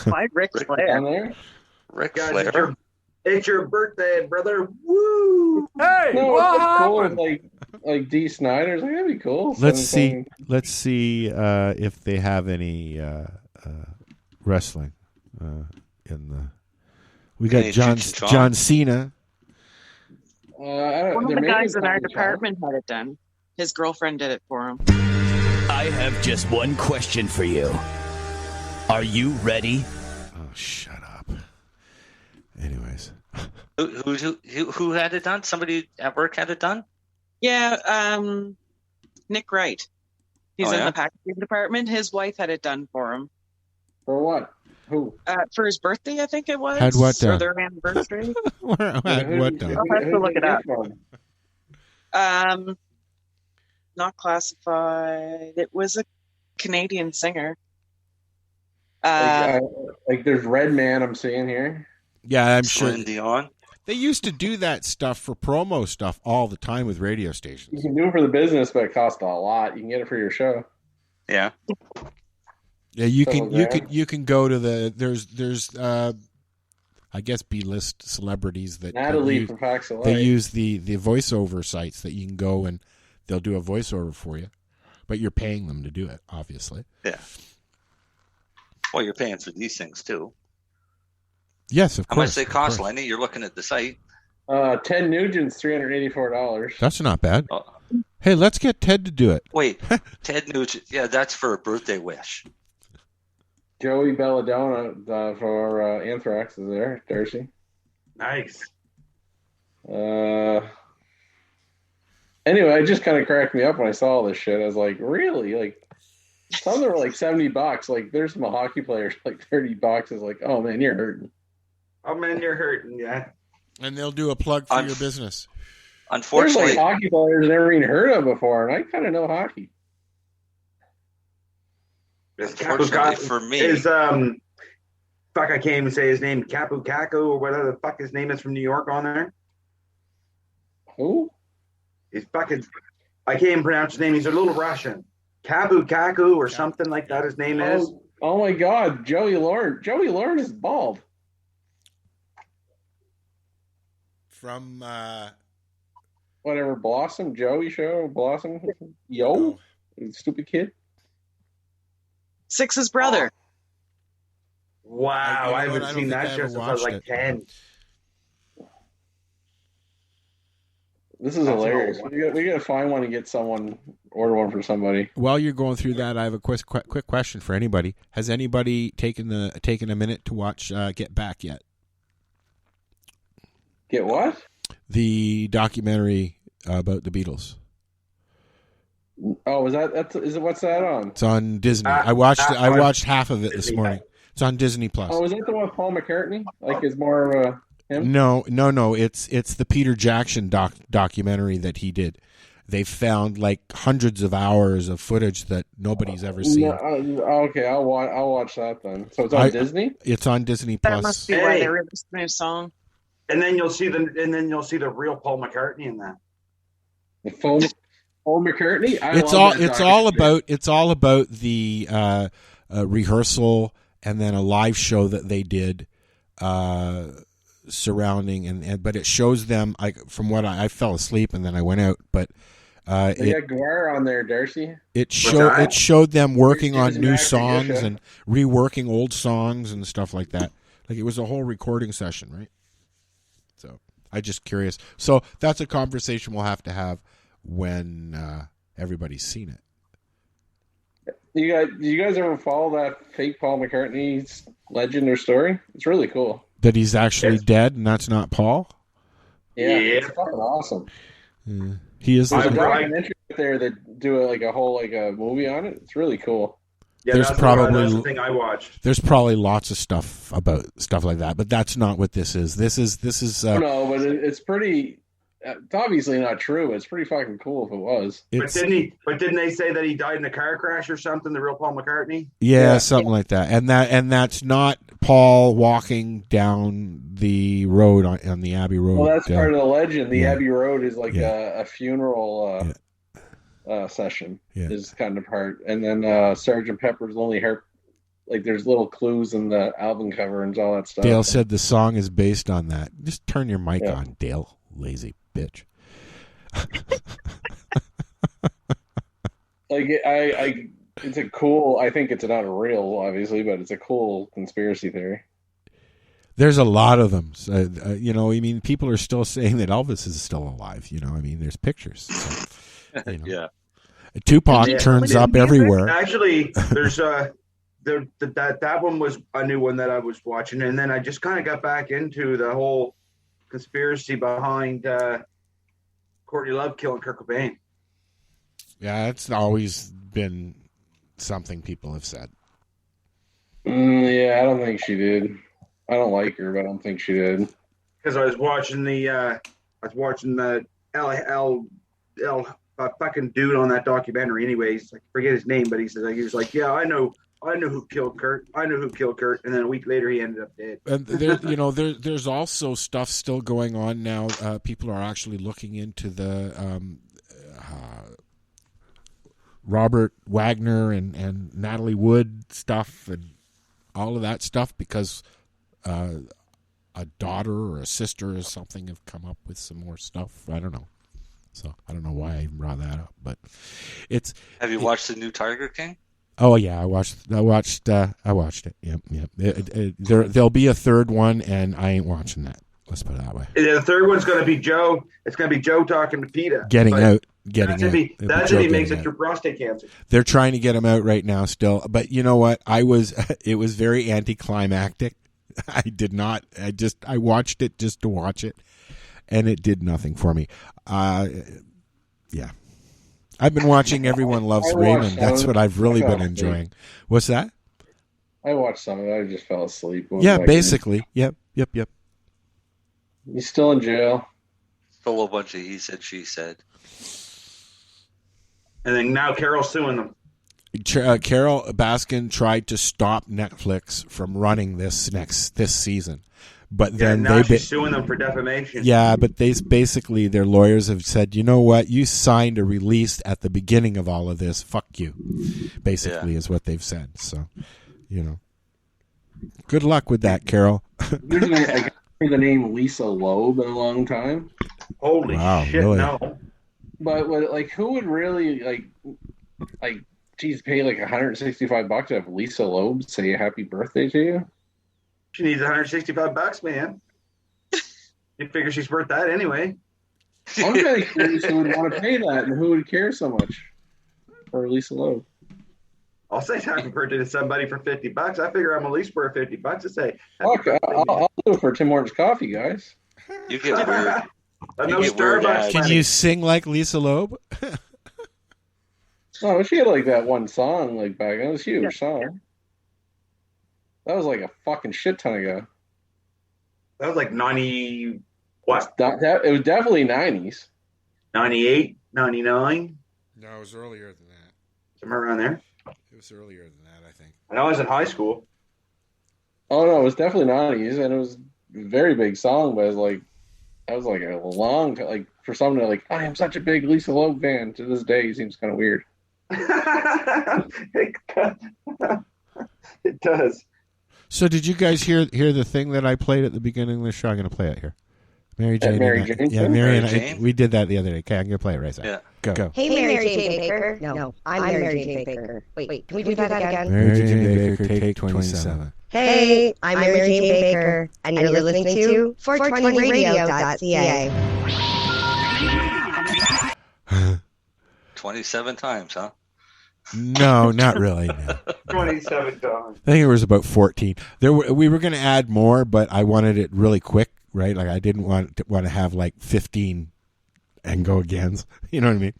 Why Ric Flair? Ric Flair. It's your birthday, brother. Woo! Hey, No, what it's cool. happened? Like D. Snyder's like, that'd be cool. Let's see if they have any wrestling in the. We got John Cena. One of the guys in our department had it done. His girlfriend did it for him. I have just one question for you. Are you ready? Oh, shut up. Anyways. Who had it done? Somebody at work had it done? Yeah, Nick Wright. He's in the packaging department. His wife had it done for him. For what? Who? For his birthday, I think it was. Had what done? Or their anniversary. Had what done? I'll have to look it up. Not classified. It was a Canadian singer. Like there's Red Man I'm seeing here. Yeah, I'm sure. Celine Dion. They used to do that stuff for promo stuff all the time with radio stations. You can do it for the business, but it costs a lot. You can get it for your show. Yeah. Yeah, you can go to there's I guess B-list celebrities that Natalie from Pax LA. They use the voiceover sites that you can go and they'll do a voiceover for you, but you're paying them to do it, obviously. Yeah. Well, you're paying for these things too. Yes, of course. How much they cost, Lenny? You're looking at the site. Ted Nugent's $384. That's not bad. Hey, let's get Ted to do it. Wait, Ted Nugent. Yeah, that's for a birthday wish. Joey Belladonna for Anthrax is there. Darcy. Nice. Anyway, it just kind of cracked me up when I saw all this shit. I was like, really? Like, some of them were like $70. Like, there's some hockey players like $30. Is like, oh man, you're hurting. Oh man, you're hurting. Yeah. And they'll do a plug for your business. Unfortunately, there's like hockey players never even heard of before, and I kind of know hockey. Unfortunately for me, is I can't even say his name. Kapu Kaku or whatever the fuck his name is from New York on there. Who? He's fucking. I can't even pronounce his name. He's a little Russian. Kapu Kaku or something like that. His name is. Oh my God, Joey Lauren. Joey Lauren is bald. From whatever Blossom Joey show Blossom stupid kid. Six's brother. Wow, I haven't seen that show since I was like 10. This is hilarious. We gotta find one and get someone, order one for somebody. While you're going through that, I have a quick question for anybody. Has anybody taken a minute to watch Get Back yet? Get what? The documentary about the Beatles. Oh, is it? What's that on? It's on Disney. I watched half of it this morning. It's on Disney Plus. Oh, is that the one with Paul McCartney? Like, is more of him? No. It's the Peter Jackson documentary that he did. They found like hundreds of hours of footage that nobody's ever seen. Okay, I'll watch that then. So it's on Disney. It's on Disney Plus. That must be why they released the new song. And then you'll see the real Paul McCartney in that. The Paul McCartney. It's all about the rehearsal and then a live show that they did surrounding but it shows them. From what I fell asleep and then I went out, but they got Guar on there, Darcy. It showed them working on new songs and reworking old songs and stuff like that. Like it was a whole recording session, right? So I'm just curious. So that's a conversation we'll have to have when everybody's seen it. You guys ever follow that fake Paul McCartney's legend or story? It's really cool. That he's actually dead and that's not Paul? Yeah. It's fucking awesome. Yeah. He is. There's a documentary out there that do a whole movie on it. It's really cool. Yeah, that's the thing I watched. There's probably lots of stuff about stuff like that, but that's not what this is. This is. No, but it's pretty. It's obviously not true. It's pretty fucking cool if it was. But didn't they say that he died in a car crash or something? The real Paul McCartney? Yeah, something like that. And that's not Paul walking down the road on the Abbey Road. Well, that's part of the legend. The Abbey Road is like a funeral session. Yeah. Is kind of part, and then Sgt. Pepper's Lonely Heart. Like there's little clues in the album cover and all that stuff. Dale said the song is based on that. Just turn your mic on, Dale. Lazy bitch. It's a cool. I think it's not real, obviously, but it's a cool conspiracy theory. There's a lot of them. People are still saying that Elvis is still alive. There's pictures. So, Yeah. Tupac turns up everywhere. Actually, there's that one was a new one that I was watching, and then I just kind of got back into the whole conspiracy behind Courtney Love killing Kurt Cobain. Yeah, it's always been something people have said. Yeah, I don't think she did. I don't like her, but I don't think she did. Because I was watching the fucking dude on that documentary. Anyways, I forget his name, but he was like, yeah, I know who killed Kurt. And then a week later, he ended up dead. And there's also stuff still going on now. People are actually looking into the Robert Wagner and Natalie Wood stuff and all of that stuff because a daughter or a sister or something have come up with some more stuff. I don't know. So I don't know why I even brought that up, but it's. Have you watched the new Tiger King? Oh yeah, I watched it. Yep. There'll be a third one, and I ain't watching that. Let's put it that way. The third one's going to be Joe. It's going to be Joe talking to PETA. Getting out. That's if he makes it through prostate cancer. They're trying to get him out right now still. But you know what? It was very anticlimactic. I watched it just to watch it, and it did nothing for me. Yeah. I've been watching Everyone Loves Raymond. That's what I've really been enjoying. What's that? I watched some of it. I just fell asleep. Yeah, basically. Yep. He's still in jail. Full of a bunch of he said, she said. And then now Carol's suing them. Carol Baskin tried to stop Netflix from running this season. But then she's suing them for defamation. Yeah, but basically their lawyers have said, you know what, you signed a release at the beginning of all of this. Fuck you, basically is what they've said. So, good luck with that, Carol. I haven't heard the name Lisa Loeb in a long time. Holy shit, really? No. But who would really geez, pay $165 to have Lisa Loeb say happy birthday to you? She needs $165, man. You figure she's worth that anyway. I'm really curious who would want to pay that and who would care so much for Lisa Loeb. I'll say happy birthday to somebody for $50. I figure I'm at least worth $50 to say. Fuck, I'll do it for Tim Hortons coffee, guys. You get weird. Can you sing like Lisa Loeb? Oh, she had that one song back then. It was a huge song. That was a fucking shit ton ago. That was 90 what? It was definitely 90s. 98, 99? No, it was earlier than that. Somewhere around there? It was earlier than that, I think. I know I was in high school. Oh, no, it was definitely 90s, and it was a very big song, but that was a long time. For someone to I am such a big Lisa Loeb fan to this day seems kind of weird. It does. So did you guys hear the thing that I played at the beginning of the show? I'm going to play it here. Mary Jane. Mary Jane? Yeah, Mary and Jane? we did that the other day. Okay, I'm going to play it right now. Yeah. Go. Hey, Mary Jane Baker. No, I'm Mary Jane Baker. Wait, can we do that again? Mary Jane Baker, take 27. Hey, I'm Mary Jane Baker, and you're listening to 420radio.ca. 27 times, huh? No, not really. No. 27 times. I think it was about 14. We were going to add more, but I wanted it really quick, right? Like I didn't want to have like 15 and go agains. You know what I mean?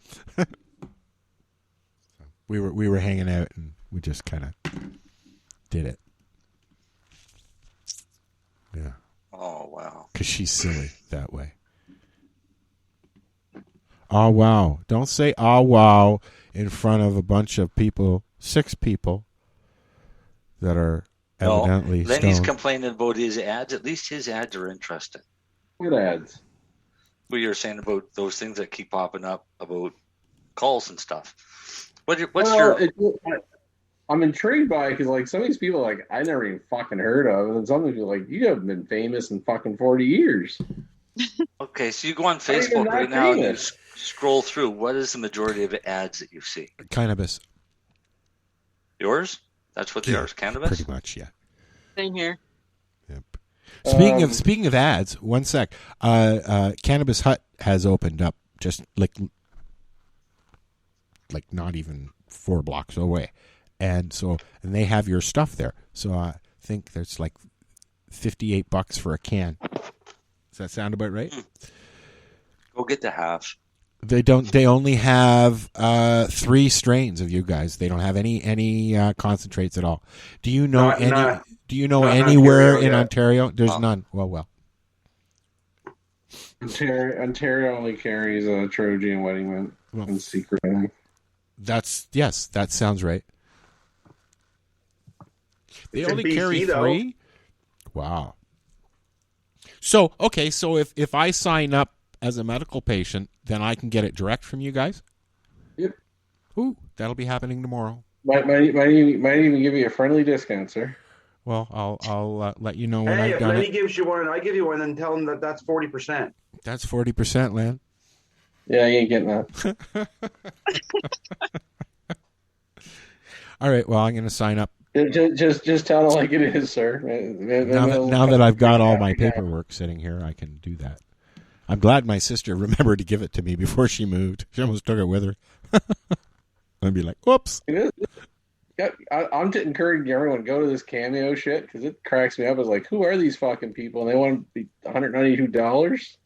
we were hanging out and we just kind of did it. Yeah. Oh wow. Because she's silly that way. Oh wow! Don't say "oh wow" in front of a bunch of people, 6 people that are evidently Lenny's stoned. complaining about his ads. At least his ads are interesting. What ads? What you're saying about those things that keep popping up about calls and stuff. What's your? I'm intrigued by it because like some of these people like I never even fucking heard of, and some of you like you haven't been famous in fucking 40 years. Okay, so you go on Facebook right now and you scroll through. What is the majority of ads that you see? Cannabis. Yours? That's what they are. Cannabis. Pretty much, yeah. Same here. Yep. Speaking of ads, one sec. Cannabis Hut has opened up just like not even 4 blocks away, and they have your stuff there. So I think there's like $58 for a can. Does that sound about right? Go get the hash. They don't. They only have 3 strains of you guys. They don't have any concentrates at all. Do you know Do you know anywhere in Ontario? There's none. Well. Ontario only carries a Trojan wedding mint in secret. I think. That sounds right. They only BC, carry though. 3. Wow. So if I sign up as a medical patient, then I can get it direct from you guys? Yep. Ooh, that'll be happening tomorrow. Might even give you a friendly discount, sir. Well, I'll let you know when Hey, I've if done Lenny it. gives you one and I give you one, then tell him that's 40%. That's 40%, Len. Yeah, you ain't getting that. All right, well, I'm going to sign up. Just tell it like it is, sir. Now that I've got all my paperwork sitting here, I can do that. I'm glad my sister remembered to give it to me before she moved. She almost took it with her. I'd be like, whoops. I'm just encouraging everyone to go to this Cameo shit because it cracks me up. I was like, who are these fucking people? And they want to be $192?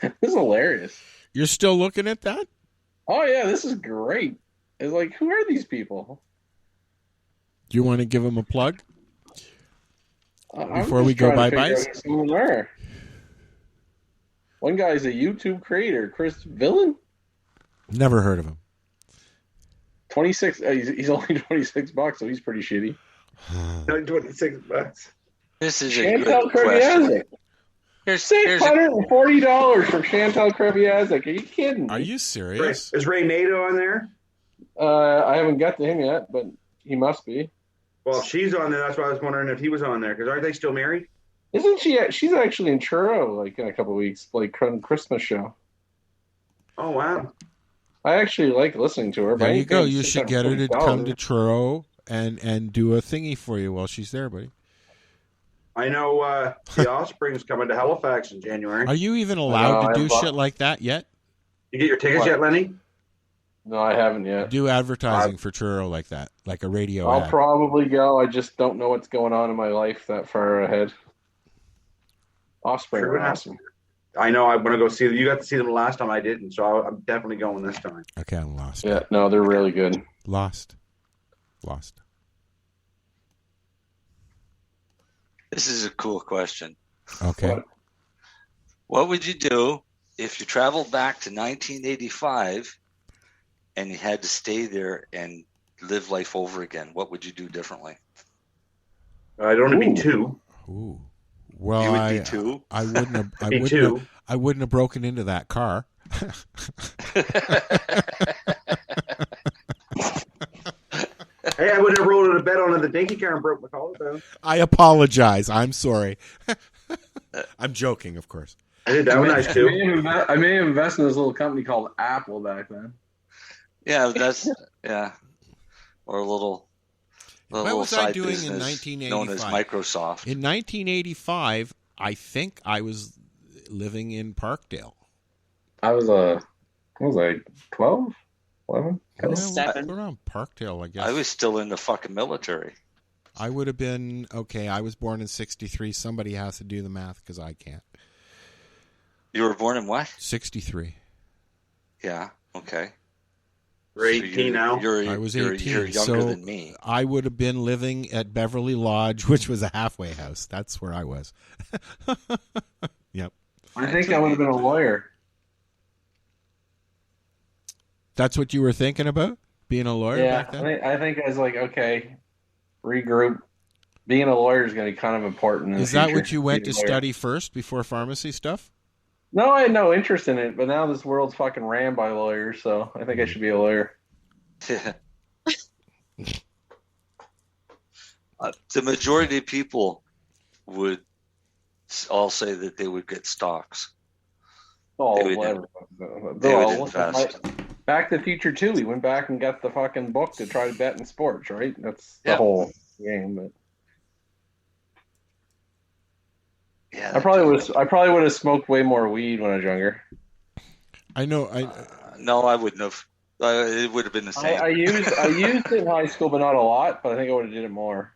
This is hilarious. You're still looking at that? Oh, yeah, this is great. It's like, who are these people? Do you want to give them a plug I'm before just we go trying to bye-byes? figure out who some of them are. One guy's a YouTube creator, Chris Villain. Never heard of him. 26. He's only $26, so he's pretty shitty. $26. This is a Chantal good question. Kreviazek. $640 from Chantal Kreviazek. Are you kidding? Are you serious? Is Ray Nato on there? I haven't got to him yet, but he must be. Well, if she's on there, that's why I was wondering if he was on there, because aren't they still married? Isn't she? She's actually in Churro, like in a couple of weeks, like on Christmas show. Oh, wow. I actually like listening to her. There you go. You should get her to come to Truro and do a thingy for you while she's there, buddy. I know the Offspring's coming to Halifax in January. Are you even allowed to do shit like that yet? You get your tickets yet, Lenny? No, I haven't yet. Do advertising for Churro like that, like a radio I'll ad. probably go. I just don't know what's going on in my life that far ahead. Offspring are awesome. I know. I want to go see them. You got to see them last time. I didn't, so I'm definitely going this time. Okay, I'm lost. Yeah, no, they're really good. Lost. This is a cool question. Okay. What would you do if you traveled back to 1985 and you had to stay there and live life over again? What would you do differently? I'd only be 2. Ooh. Well, you would be 2. I wouldn't have. I wouldn't have broken into that car. Hey, I would have rolled in a bed on the dinky car and broke my collarbone. I apologize. I'm sorry. I'm joking, of course. I did that one nice too. I may have invested in this little company called Apple back then. Yeah, that's or a little What was I doing in 1985? Known as Microsoft. In 1985, I think I was living in Parkdale. I was what was I, 12? 11? I was 7. Around Parkdale, I guess. I was still in the fucking military. I would have been, okay, I was born in 63. Somebody has to do the math because I can't. You were born in what? 63. Yeah, okay. You're 18 now? I was 18. You're younger than me. I would have been living at Beverly Lodge, which was a halfway house. That's where I was. Yep. I think I would have been a lawyer. That's what you were thinking about? Being a lawyer back then? I think I was like, okay, regroup. Being a lawyer is going to be kind of important in Is the that future. what you went to study first before pharmacy stuff? No, I had no interest in it, but now this world's fucking ran by lawyers, so I think I should be a lawyer. The majority of people would all say that they would get stocks. Oh, They would whatever. They would invest. Back to the Future 2, we went back and got the fucking book to try to bet in sports, right? That's the Yeah. whole game. But Yeah, I probably would have smoked way more weed when I was younger. I know. No, I wouldn't have. It would have been the same. I used it in high school, but not a lot. But I think I would have did it more.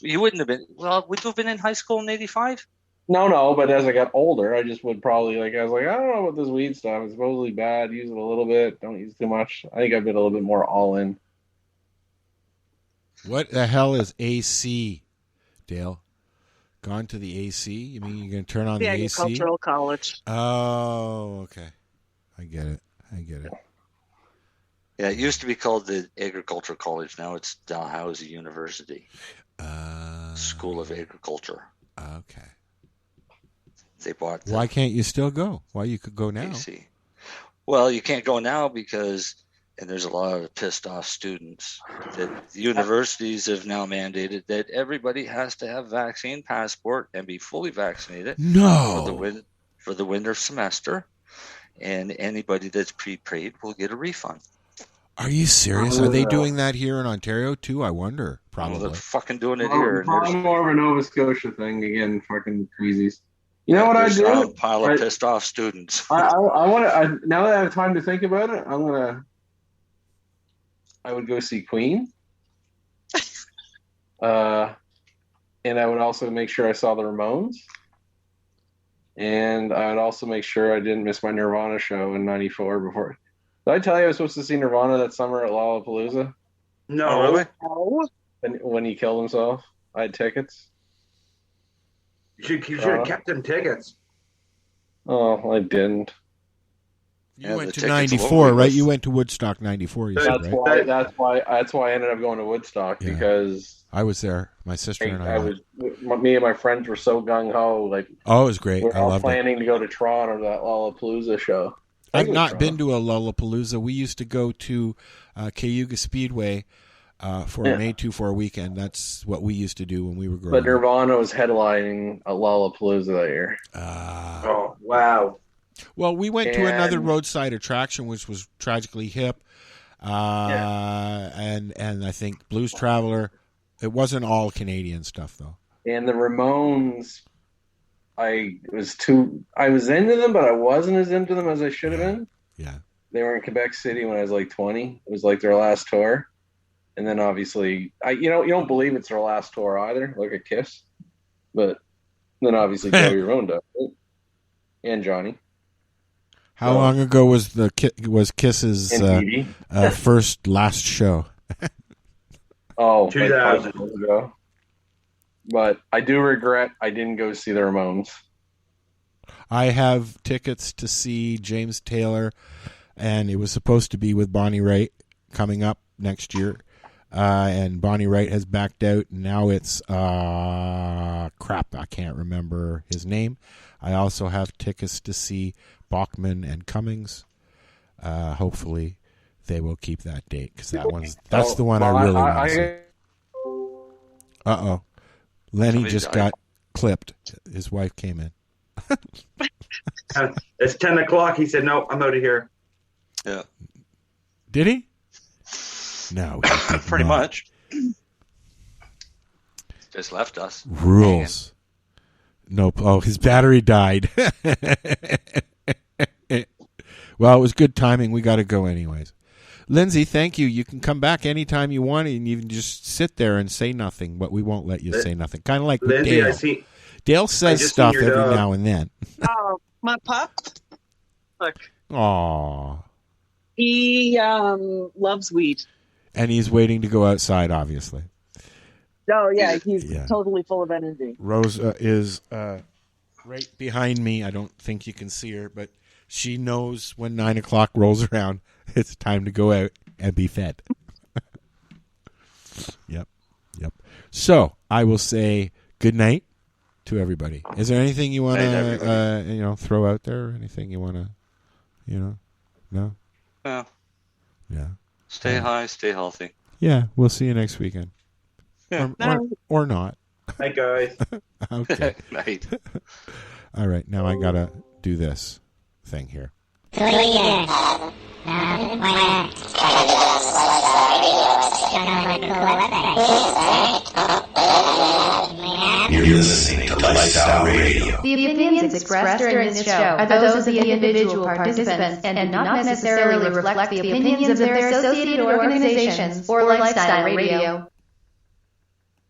You wouldn't have been. Well, would you have been in high school in '85? No. But as I got older, I just would probably I was like, I don't know about this weed stuff. It's supposedly bad. Use it a little bit. Don't use too much. I think I've been a little bit more all in. What the hell is AC, Dale? Gone to the AC? You mean you're going to turn on the AC? Agricultural college. Oh, okay. I get it. Yeah, it used to be called the Agricultural College. Now it's Dalhousie University. School of Agriculture. Okay. They bought. Why can't you still go? Why you could go now? AC. Well, you can't go now because, and there's a lot of pissed off students, that the universities have now mandated that everybody has to have vaccine passport and be fully vaccinated. No. For the winter semester, and anybody that's prepaid will get a refund. Are you serious? Are they doing that here in Ontario too? I wonder. Probably. They're fucking doing it here. Probably more of a Nova Scotia thing again. Fucking crazies. You know what I There's a do? pile of pissed off students. I want to. Now that I have time to think about it, I would go see Queen. And I would also make sure I saw the Ramones. And I'd also make sure I didn't miss my Nirvana show in '94 before. Did I tell you I was supposed to see Nirvana that summer at Lollapalooza? No. Oh, really? When he killed himself, I had tickets. You should have kept them tickets. Oh, I didn't. You went to '94, right? You went to Woodstock '94. You said, right? That's why I ended up going to Woodstock because I was there. My sister and I went. Me and my friends were so gung ho. Like, oh, it was great. We're I all loved planning to go to Toronto to that Lollapalooza show. I've not been to a Lollapalooza. We used to go to Cayuga Speedway for an A24 weekend. That's what we used to do when we were growing up. But Nirvana was headlining a Lollapalooza that year. Oh, wow. Well, we went to another roadside attraction, which was Tragically Hip, and I think Blues Traveler. It wasn't all Canadian stuff, though. And the Ramones, I was into them, but I wasn't as into them as I should have been. Yeah. They were in Quebec City when I was like 20. It was like their last tour. And then obviously, you don't believe it's their last tour either, like a Kiss. But then obviously Joey Ramone does it. And Johnny. How long ago was Kiss's last show? 2000 years ago. But I do regret I didn't go see the Ramones. I have tickets to see James Taylor, and it was supposed to be with Bonnie Raitt coming up next year. And Bonnie Raitt has backed out, and now it's crap. I can't remember his name. I also have tickets to see Bachman and Cummings. Hopefully they will keep that date because that's the one I really want to see. Uh-oh. Lenny just got clipped. His wife came in. It's 10 o'clock. He said, no, I'm out of here. Yeah. Did he? No. He pretty much. Just left us. Rules. Nope. Oh, his battery died. Well, it was good timing. We got to go anyways. Lindsay, thank you. You can come back anytime you want, and you can just sit there and say nothing, but we won't let you say nothing. Kind of like with Lindsay, Dale. Dale says stuff every now and then. Oh, my pup. Look. Aww. He loves weed. And he's waiting to go outside, obviously. Oh, yeah. He's totally full of energy. Rose is right behind me. I don't think you can see her, but she knows when 9 o'clock rolls around, it's time to go out and be fed. Yep. So I will say good night to everybody. Is there anything you want to throw out there? Anything you want to, no? Yeah. Stay high, stay healthy. Yeah, we'll see you next weekend. Yeah. Or not. Hi, guys. Okay. Night. All right, now I got to do this thing here. You're listening to Lifestyle Radio. The opinions expressed during this show are those of the individual participants and do not necessarily reflect the opinions of their associated organizations or Lifestyle Radio.